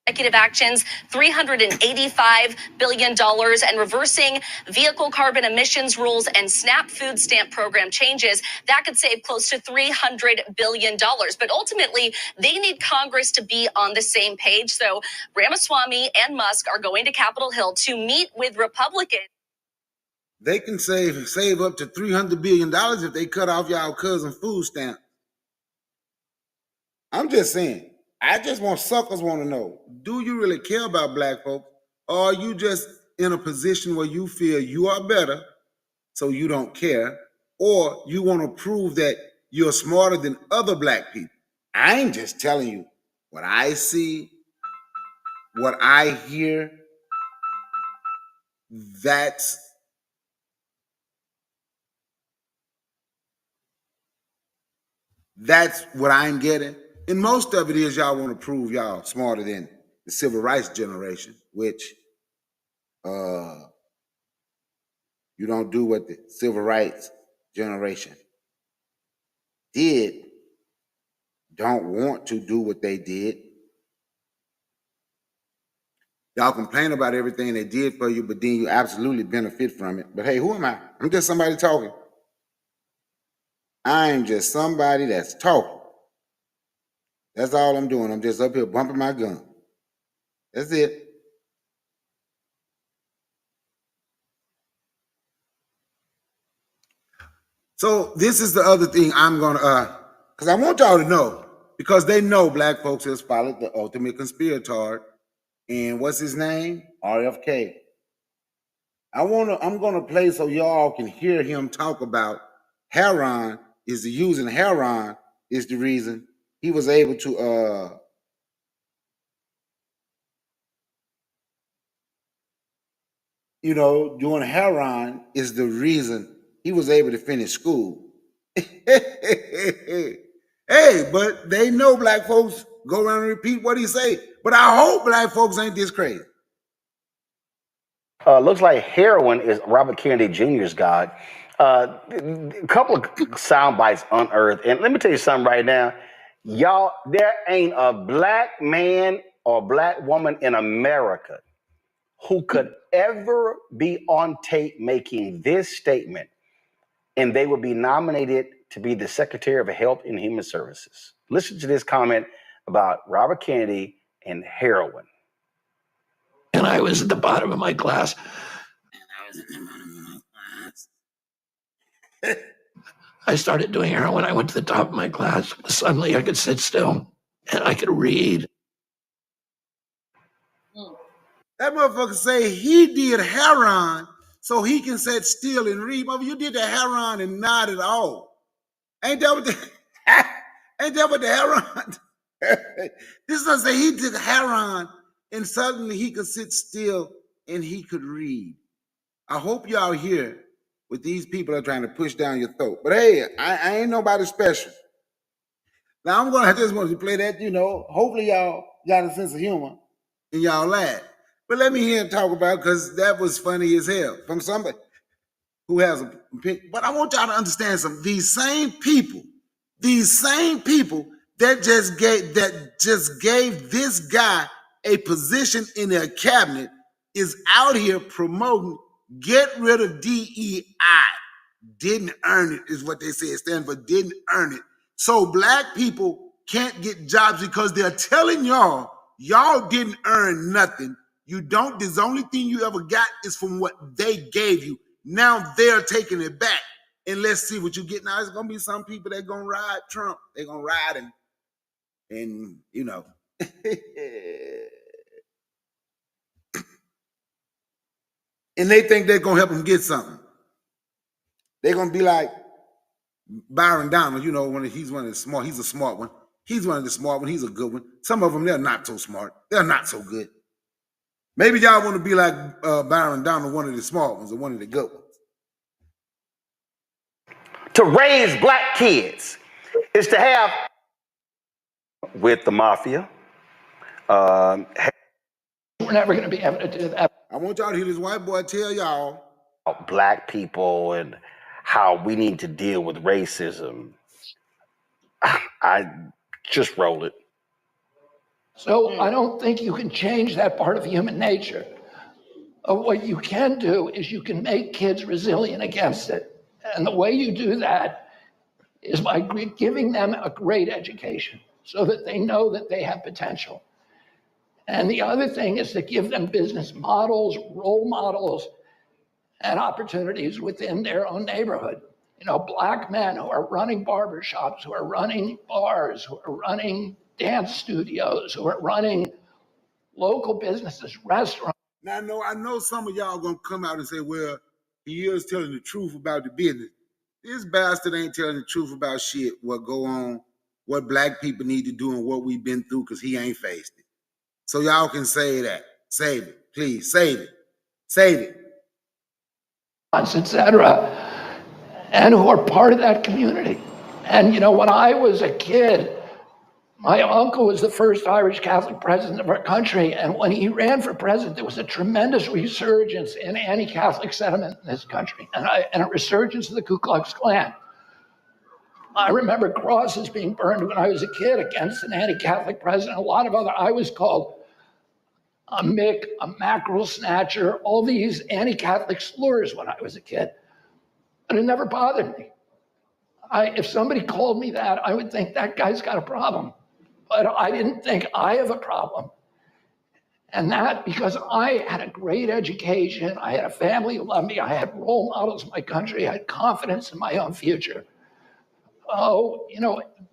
Executive actions, $385 billion, and reversing vehicle carbon emissions rules and SNAP food stamp program changes. That could save close to $300 billion. But ultimately, they need Congress to be on the same page. So Ramaswamy and Musk are going to Capitol Hill to meet with Republicans. They can save up to $300 billion if they cut off y'all cousin food stamp. I'm just saying, suckers want to know, do you really care about black folks? Or are you just in a position where you feel you are better, so you don't care? Or you want to prove that you're smarter than other black people? I ain't just telling you what I see, what I hear. That's what I'm getting. And most of it is y'all want to prove y'all smarter than the civil rights generation, which you don't do what the civil rights generation did, don't want to do what they did. Y'all complain about everything they did for you, but then you absolutely benefit from it. But hey, who am I? I'm just somebody talking. I'm just somebody that's talking. That's all I'm doing. I'm just up here bumping my gun. That's it. So this is the other thing I'm going to, because I want y'all to know, because they know black folks has followed the ultimate conspirator. And what's his name? RFK. I'm going to play so y'all can hear him talk about heroin using heroin is the reason he was able to doing heroin is the reason he was able to finish school. Hey, but they know black folks go around and repeat what he say. But I hope black folks ain't this crazy. Looks like heroin is Robert Kennedy Jr.'s God. A couple of sound bites unearthed. And let me tell you something right now. Y'all, there ain't a black man or black woman in America who could ever be on tape making this statement, and they would be nominated to be the Secretary of Health and Human Services. Listen to this comment about Robert Kennedy and heroin. And I was at the bottom of my class. I started doing heroin. I went to the top of my class. Suddenly I could sit still and I could read. That motherfucker say he did heroin so he can sit still and read. Mother, you did the heroin and not at all. Ain't that what the heroin? This doesn't say he did heroin and suddenly he could sit still and he could read. I hope y'all hear what these people are trying to push down your throat. But hey, I ain't nobody special. Now I just wanted to play that, hopefully y'all got a sense of humor and y'all laugh. But let me hear him talk about, because that was funny as hell from somebody who has a opinion. But I want y'all to understand something. These same people that just gave this guy a position in their cabinet is out here promoting get rid of DEI. Didn't earn it is what they say. It stands for didn't earn it. So black people can't get jobs because they're telling y'all didn't earn nothing. You don't. This only thing you ever got is from what they gave you. Now they're taking it back. And let's see what you get. Now it's gonna be some people that gonna ride Trump. They're gonna ride and and they think they're gonna help him get something. They're gonna be like Byron Donald, he's one of the smart. He's a smart one. He's one of the smart ones. He's a good one. Some of them, they're not so smart. They're not so good. Maybe y'all want to be like Byron Donald, one of the smart ones or one of the good ones. To raise black kids is to have with the mafia. We're never going to be able to do that. I want y'all to hear this white boy tell y'all Black people and how we need to deal with racism. I just roll it. So I don't think you can change that part of human nature. What you can do is you can make kids resilient against it. And the way you do that is by giving them a great education so that they know that they have potential. And the other thing is to give them business models, role models, and opportunities within their own neighborhood. Black men who are running barbershops, who are running bars, who are running dance studios, who are running local businesses, restaurants. Now, I know some of y'all gonna come out and say, well, he is telling the truth about the business. This bastard ain't telling the truth about shit, what go on, what black people need to do and what we've been through, because he ain't faced it. So y'all can say that. Save it. Please, save it. Save it. Etc. And who are part of that community. And when I was a kid, my uncle was the first Irish Catholic president of our country. And when he ran for president, there was a tremendous resurgence in anti-Catholic sentiment in this country and a resurgence of the Ku Klux Klan. I remember crosses being burned when I was a kid against an anti-Catholic president. A lot of I was called a Mick, a mackerel snatcher, all these anti-Catholic slurs when I was a kid. And it never bothered me. If somebody called me that, I would think that guy's got a problem. But I didn't think I have a problem. And that because I had a great education, I had a family who loved me, I had role models in my country, I had confidence in my own future.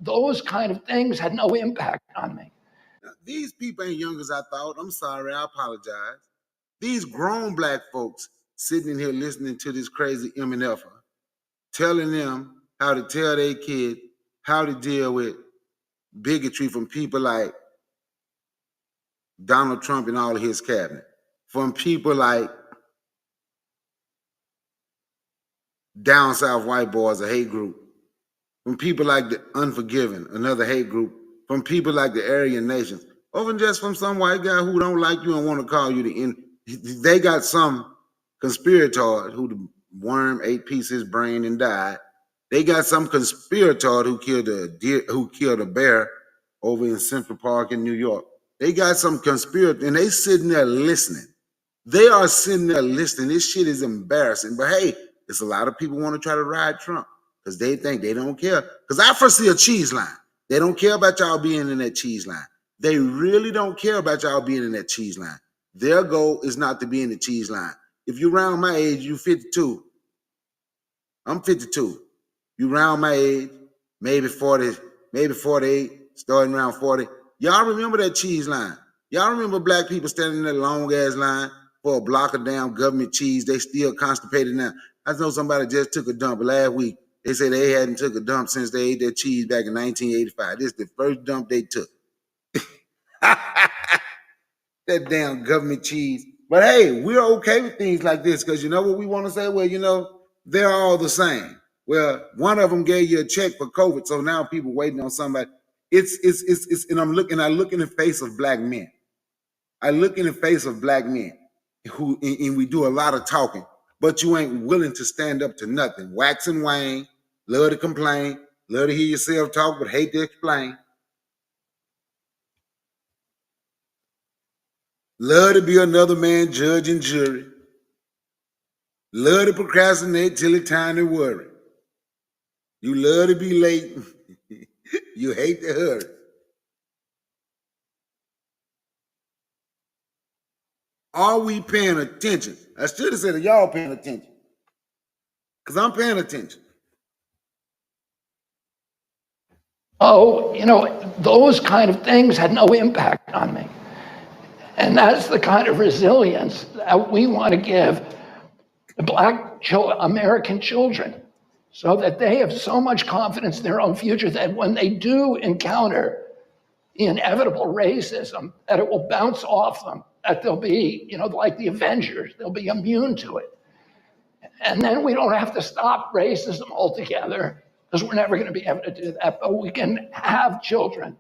Those kind of things had no impact on me. Now, these people ain't young as I thought. I'm sorry, I apologize. These grown black folks sitting in here listening to this crazy MNF telling them how to tell their kid how to deal with bigotry from people like Donald Trump and all of his cabinet, from people like Down South White Boys, a hate group, from people like the Unforgiven, another hate group, from people like the Aryan Nations, or just from some white guy who don't like you and want to call you the end. They got some conspirator who the worm ate piece of his brain and died. They got some conspirator who killed a bear over in Central Park in New York. They got some conspirator, and they sitting there listening. They are sitting there listening. This shit is embarrassing. But hey, there's a lot of people want to try to ride Trump because they think they don't care. Because I foresee a cheese line. They don't care about y'all being in that cheese line. They really don't care about y'all being in that cheese line. Their goal is not to be in the cheese line. If you're around my age, you 52. I'm 52. You around my age, maybe 40, maybe 48, starting around 40. Y'all remember that cheese line. Y'all remember black people standing in that long ass line for a block of damn government cheese. They still constipated now. I know somebody just took a dump last week. They say they hadn't took a dump since they ate their cheese back in 1985. This is the first dump they took. That damn government cheese. But hey, we're okay with things like this because you know what we want to say? Well, they're all the same. Well, one of them gave you a check for COVID, so now people waiting on somebody. and I look in the face of black men. I look in the face of black men and we do a lot of talking, but you ain't willing to stand up to nothing. Wax and wane, love to complain, love to hear yourself talk, but hate to explain. Love to be another man, judge and jury. Love to procrastinate till it's time to worry. You love to be late. You hate to hurry. Are we paying attention? I should have said that y'all paying attention. Because I'm paying attention. Oh, those kind of things had no impact on me. And that's the kind of resilience that we want to give the Black American children, so that they have so much confidence in their own future that when they do encounter the inevitable racism, that it will bounce off them, that they'll be, like the Avengers, they'll be immune to it. And then we don't have to stop racism altogether, because we're never going to be able to do that. But we can have children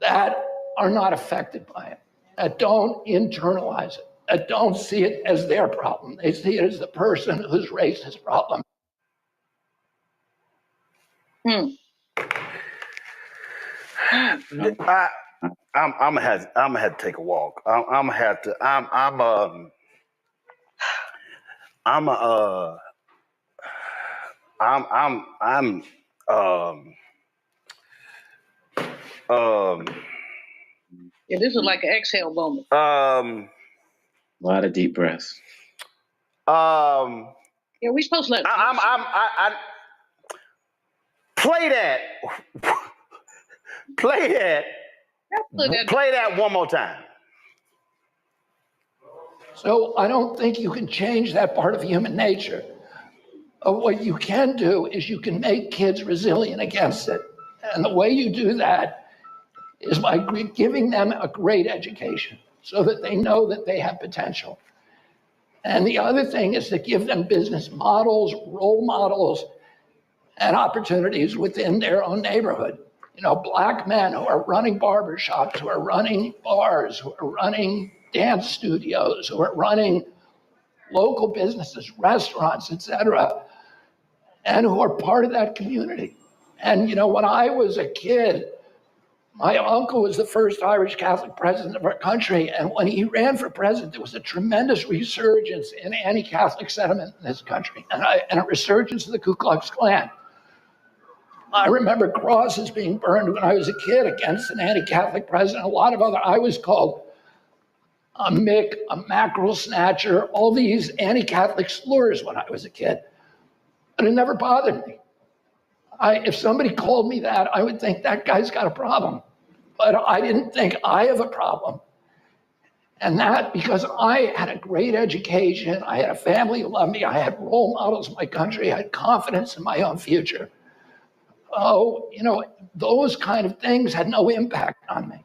that are not affected by it, that don't internalize it, that don't see it as their problem. They see it as the person who's raised his problem. I'm gonna have to take a walk. I'm Yeah, this is like an exhale moment. A lot of deep breaths. Yeah, we supposed to let. Play that. Play that one more time. So I don't think you can change that part of human nature. What you can do is you can make kids resilient against it. And the way you do that is by giving them a great education so that they know that they have potential. And the other thing is to give them business models, role models, and opportunities within their own neighborhood. Black men who are running barbershops, who are running bars, who are running dance studios, who are running local businesses, restaurants, etc., and who are part of that community. And when I was a kid, my uncle was the first Irish Catholic president of our country. And when he ran for president, there was a tremendous resurgence in anti-Catholic sentiment in this country, and a resurgence of the Ku Klux Klan. I remember crosses being burned when I was a kid against an anti-Catholic president. I was called a Mick, a mackerel snatcher, all these anti-Catholic slurs when I was a kid. And it never bothered me. If somebody called me that, I would think that guy's got a problem. But I didn't think I have a problem. And that because I had a great education, I had a family who loved me, I had role models in my country, I had confidence in my own future. Those kind of things had no impact on me.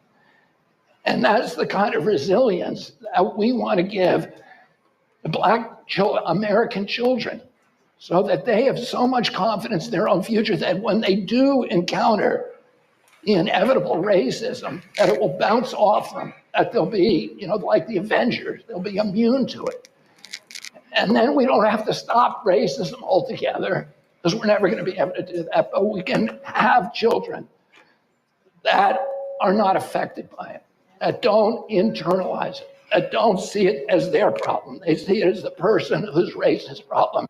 And that's the kind of resilience that we want to give the Black American children, so that they have so much confidence in their own future that when they do encounter the inevitable racism, that it will bounce off them, that they'll be, like the Avengers, they'll be immune to it. And then we don't have to stop racism altogether, because we're never going to be able to do that. But we can have children that are not affected by it, that don't internalize it, that don't see it as their problem. They see it as the person who's raised his problem.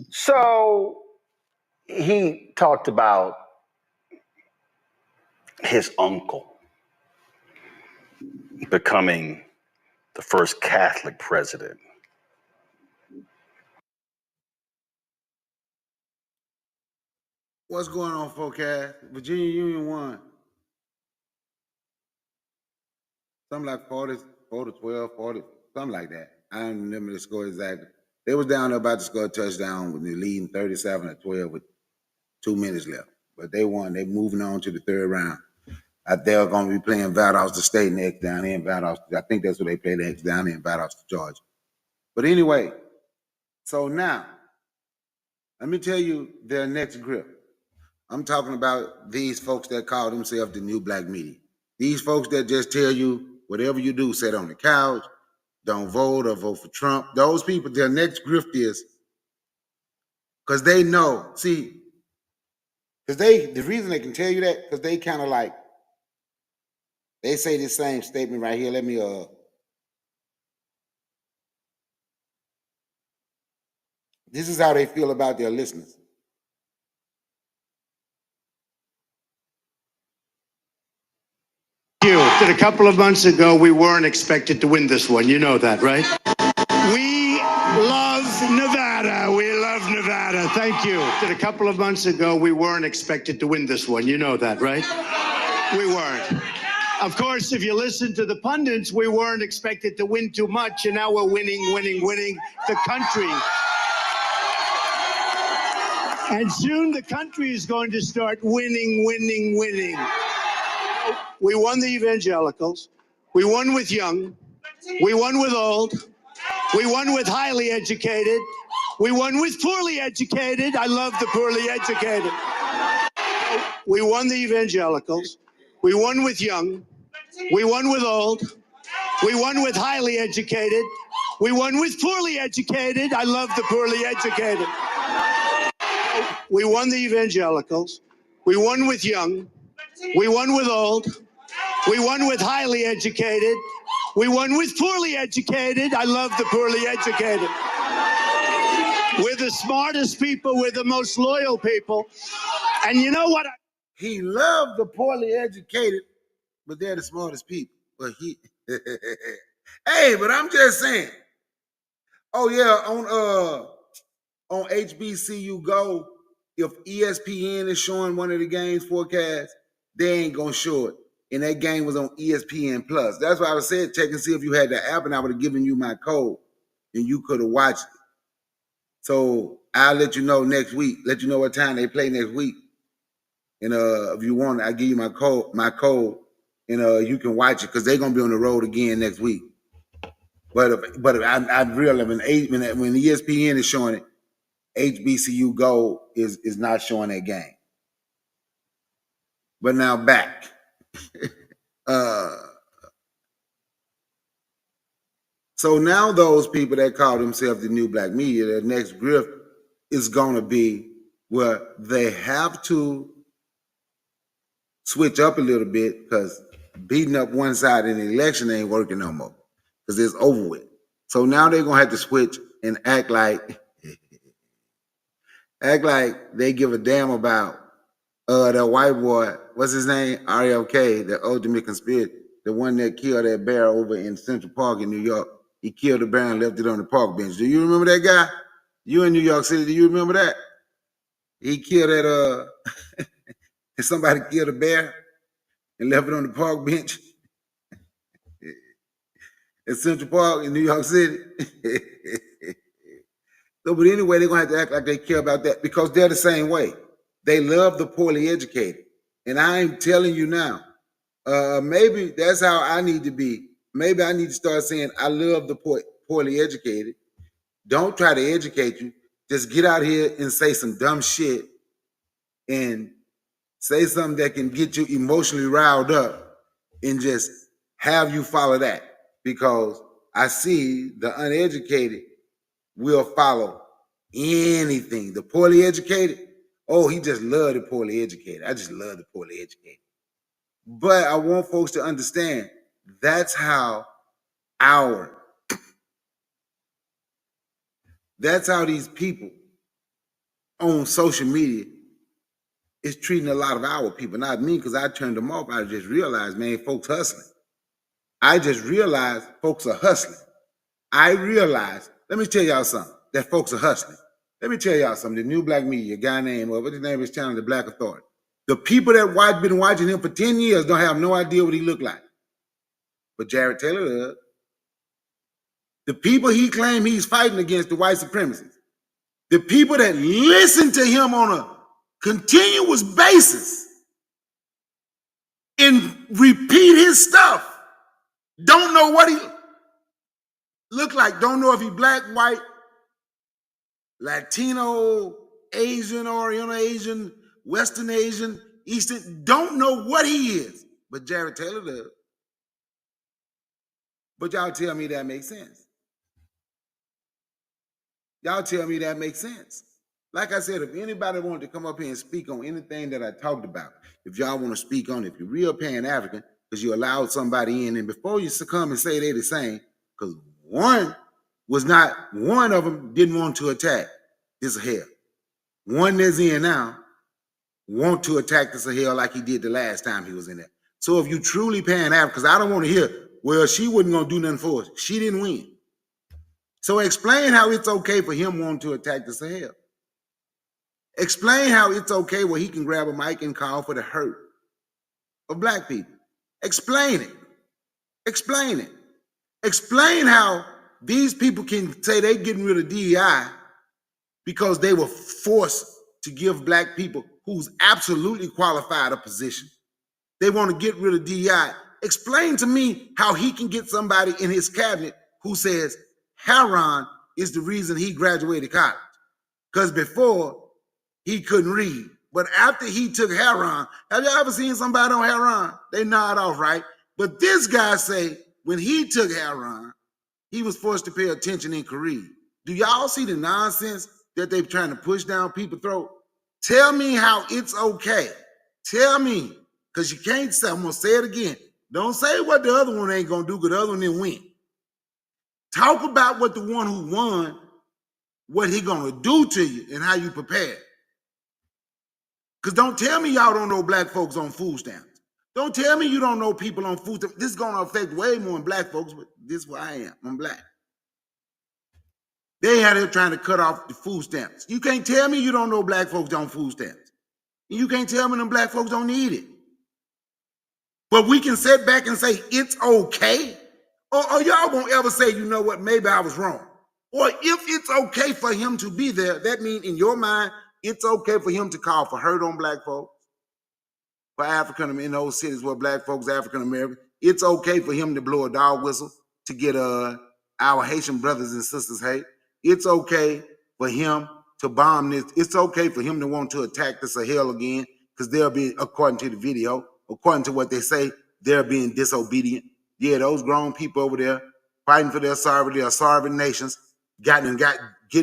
So he talked about his uncle becoming the first Catholic president. What's going on, forecast? Virginia Union won. Something like 40 to 12, 40, something like that. I don't remember the score exactly. They was down there about to score a touchdown with the leading 37-12 with 2 minutes left. But they won. They moving on to the third round. They're going to be playing Valdosta State next down here in Valdosta. I think that's what they play next down here in Valdosta, Georgia. But anyway, so now, let me tell you their next grip. I'm talking about these folks that call themselves the new black media. These folks that just tell you whatever you do, sit on the couch, don't vote or vote for Trump. Those people, their next grift is because they know. See, because the reason they can tell you that because they kind of like they say this same statement right here. Let me This is how they feel about their listeners. That a couple of months ago we weren't expected to win this one. You know that, right? We love Nevada. We love Nevada. Thank you. That a couple of months ago we weren't expected to win this one. You know that, right? We weren't. Of course, if you listen to the pundits, we weren't expected to win too much, and now we're winning the country. And soon the country is going to start winning. We won the evangelicals. We won with young. We won with old. We won with highly educated. We won with poorly educated. I love the poorly educated. We won the evangelicals. We won with young. We won with old. We won with highly educated. We won with poorly educated. I love the poorly educated. We won the evangelicals. We won with young. We won with old. We won with highly educated. We won with poorly educated. I love the poorly educated. We're the smartest people. We're the most loyal people. And you know what? He loved the poorly educated, but they're the smartest people. But hey, but I'm just saying. Oh yeah, on HBCU Go, if ESPN is showing one of the games forecast, they ain't gonna show it. And that game was on ESPN Plus. That's why I said check and see if you had the app, and I would have given you my code, and you could have watched it. So I'll let you know next week. Let you know what time they play next week. And if you want, I'll give you my code, and you can watch it because they're gonna be on the road again next week. But I realize when ESPN is showing it, HBCU Go is not showing that game. But now back. So now those people that call themselves the new black media, their next grift is gonna be where they have to switch up a little bit because beating up one side in the election ain't working no more because it's over with. So now they're gonna have to switch and act like they give a damn about that white boy, what's his name? RFK, the ultimate conspiracy, the one that killed that bear over in Central Park in New York. He killed the bear and left it on the park bench. Do you remember that guy? You in New York City, do you remember that? He killed that somebody killed a bear and left it on the park bench in Central Park in New York City. So, but anyway, they're gonna have to act like they care about that because they're the same way. They love the poorly educated. And I'm telling you now, maybe that's how I need to be. Maybe I need to start saying, I love the poorly educated. Don't try to educate you. Just get out here and say some dumb shit and say something that can get you emotionally riled up and just have you follow that. Because I see the uneducated will follow anything. The poorly educated, oh, he just loved the poorly educated. I just love the poorly educated. But I want folks to understand that's how these people on social media is treating a lot of our people. Not me, because I turned them off. I just realized, man, folks hustling. I just realized folks are hustling. I realized, let me tell y'all something, that folks are hustling. Let me tell y'all something, the new black media, a guy named, what's his name, is channel, the Black Authority. The people that been watching him for 10 years don't have no idea what he looked like. But Jared Taylor does. The people he claimed he's fighting against, the white supremacists, the people that listen to him on a continuous basis and repeat his stuff, don't know what he look like, don't know if he black, white, Latino, Asian, Oriental Asian, Western Asian, Eastern, don't know what he is, but Jared Taylor does. But y'all tell me that makes sense. Y'all tell me that makes sense. Like I said, if anybody wanted to come up here and speak on anything that I talked about, if y'all want to speak on it, if you're real Pan-African, because you allowed somebody in, and before you succumb and say they're the same, because one of them didn't want to attack this Sahel. One that's in now want to attack the Sahel like he did the last time he was in there. So if you truly Pan-African, because I don't want to hear, well, she wasn't going to do nothing for us. She didn't win. So explain how it's okay for him wanting to attack the Sahel. Explain how it's okay where he can grab a mic and call for the hurt of black people. Explain it. Explain it. Explain how these people can say they're getting rid of DEI because they were forced to give black people who's absolutely qualified a position. They want to get rid of DEI. Explain to me how he can get somebody in his cabinet who says Heron is the reason he graduated college. Because before, he couldn't read. But after he took Heron, have you ever seen somebody on Heron? They nod off, right? But this guy say, when he took Heron, he was forced to pay attention in Korea. Do y'all see the nonsense that they're trying to push down people's throat? Tell me how it's okay. Tell me, because you can't say, I'm going to say it again. Don't say what the other one ain't going to do, because the other one didn't win. Talk about what the one who won, what he going to do to you and how you prepare. Because don't tell me y'all don't know black folks on food stamps. Don't tell me you don't know people on food stamps. This is going to affect way more than black folks, but this is where I am. I'm black. They had it trying to cut off the food stamps. You can't tell me you don't know black folks on food stamps. You can't tell me them black folks don't need it. But we can sit back and say it's okay. Or y'all won't ever say, you know what, maybe I was wrong. Or if it's okay for him to be there, that means in your mind, it's okay for him to call for hurt on black folks, for African in those cities where black folks, African American. It's okay for him to blow a dog whistle to get our Haitian brothers and sisters hate. It's okay for him to bomb this. It's okay for him to want to attack the Sahel again, because they'll be, according to the video, according to what they say, they're being disobedient. Yeah, those grown people over there fighting for their sovereignty, their sovereign nations, getting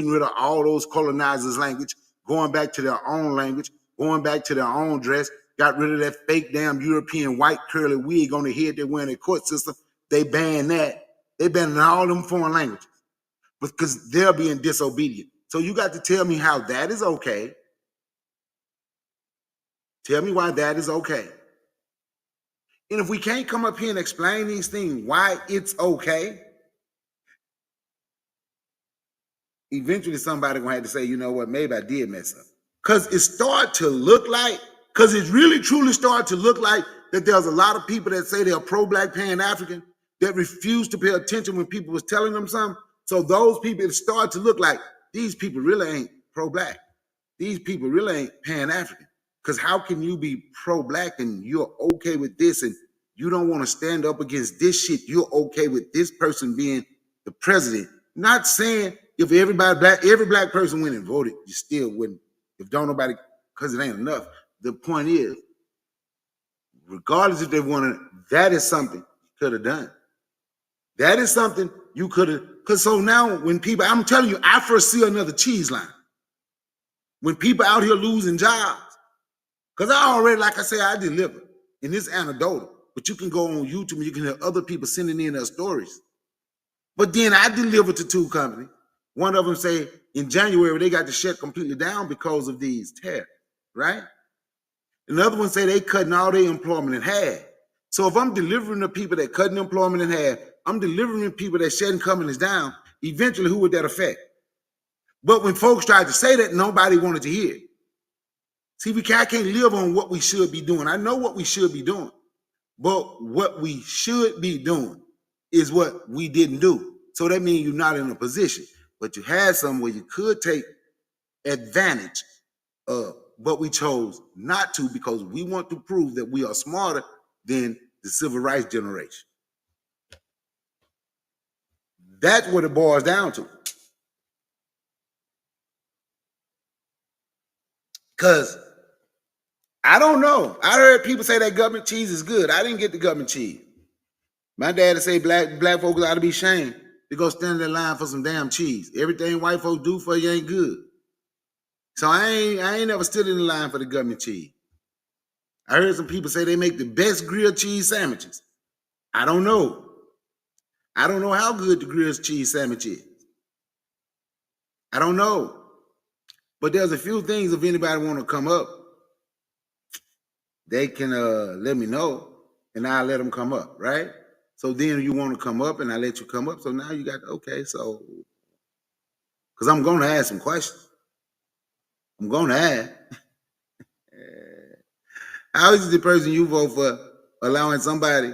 rid of all those colonizers' language, going back to their own language, going back to their own dress, got rid of that fake damn European white curly wig on the head they wear in their court system. They banned that. They banned all them foreign languages because they're being disobedient. So you got to tell me how that is okay. Tell me why that is okay. And if we can't come up here and explain these things, why it's okay, eventually somebody gonna have to say, you know what, maybe I did mess up. Because it started to look like, because it really truly started to look like that there's a lot of people that say they're pro-black Pan-African that refuse to pay attention when people was telling them something. So those people, it started to look like these people really ain't pro-black. These people really ain't Pan-African. Because how can you be pro-black and you're okay with this and you don't want to stand up against this shit? You're okay with this person being the president. Not saying if every black person went and voted, you still wouldn't. If don't nobody, because it ain't enough. The point is, regardless if they wanted, that is something you could have done. That is something you could have, because so now when people, I'm telling you, I foresee another cheese line. When people out here losing jobs, because I already, like I say, I deliver, and it's anecdotal, but you can go on YouTube and you can hear other people sending in their stories. But then I deliver to two companies. One of them say in January, they got to shut completely down because of these tariffs, right? Another one say they cutting all their employment in half. So if I'm delivering to people that cutting employment in half, I'm delivering to people that shutting companies down, eventually who would that affect? But when folks tried to say that, nobody wanted to hear it. See, I can't live on what we should be doing. I know what we should be doing, but what we should be doing is what we didn't do. So that means you're not in a position, but you had something where you could take advantage of, but we chose not to because we want to prove that we are smarter than the civil rights generation. That's what it boils down to. Because I don't know. I heard people say that government cheese is good. I didn't get the government cheese. My dad would say black folks ought to be ashamed to go stand in line for some damn cheese. Everything white folks do for you ain't good. So I ain't never stood in the line for the government cheese. I heard some people say they make the best grilled cheese sandwiches. I don't know. I don't know how good the grilled cheese sandwich is. I don't know. But there's a few things, if anybody want to come up, they can let me know, and I'll let them come up, right? So then you want to come up, and I let you come up. So now you got, okay, so, because I'm going to ask some questions. I'm going to ask. How is the person you vote for allowing somebody,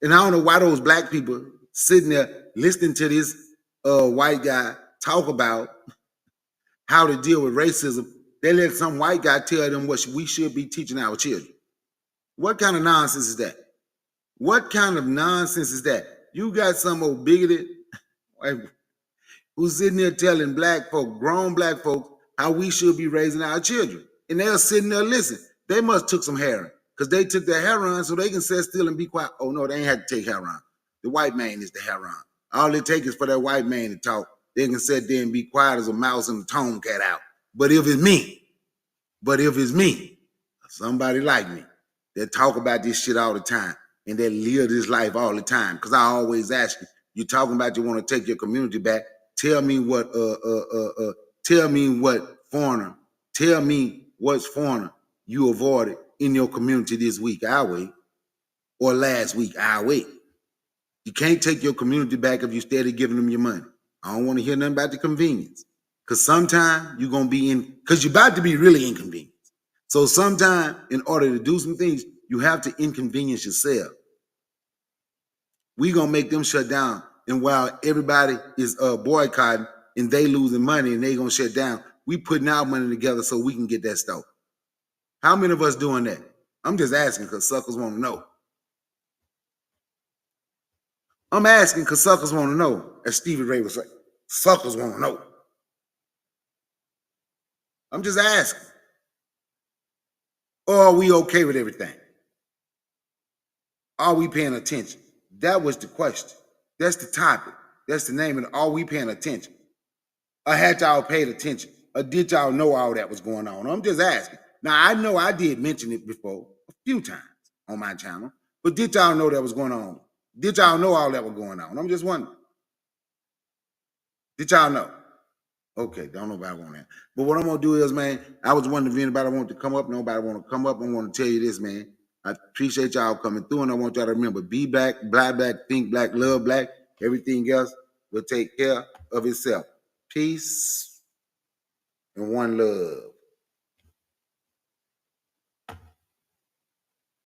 and I don't know why those black people sitting there listening to this white guy talk about how to deal with racism, they let some white guy tell them what we should be teaching our children. What kind of nonsense is that? What kind of nonsense is that? You got some old bigoted white who's sitting there telling black folk, grown black folks, how we should be raising our children. And they're sitting there listening. They must took some heroin, because they took their heroin so they can sit still and be quiet. Oh no, they ain't had to take heroin. The white man is the heroin. All it takes is for that white man to talk. They can sit there and be quiet as a mouse and a tomcat out. But if it's me, somebody like me, that talk about this shit all the time and that live this life all the time, because I always ask you talking about you want to take your community back. Tell me what what's foreigner you avoided in your community this week. I'll wait. Or last week. I'll wait. You can't take your community back if you steady giving them your money. I don't want to hear nothing about the convenience. Because sometime you're going to be because you're about to be really inconvenienced. So sometime, in order to do some things, you have to inconvenience yourself. We're going to make them shut down. And while everybody is boycotting and they losing money and they going to shut down, we putting our money together so we can get that stuff. How many of us doing that? I'm just asking because suckers want to know. I'm asking because suckers want to know. As Stevie Ray was like, suckers want to know. I'm just asking. Or are we okay with everything? Are we paying attention? That was the question. That's the topic. That's the name of it. Are we paying attention? Or had y'all paid attention? Or did y'all know all that was going on? I'm just asking. Now, I know I did mention it before a few times on my channel, but did y'all know that was going on? Did y'all know all that was going on? I'm just wondering. Did y'all know? Okay, don't nobody want that. But what I'm going to do is, man, I was wondering if anybody wanted to come up. Nobody want to come up. I want to tell you this, man. I appreciate y'all coming through, and I want y'all to remember, be black, black, think black, love black. Everything else will take care of itself. Peace and one love.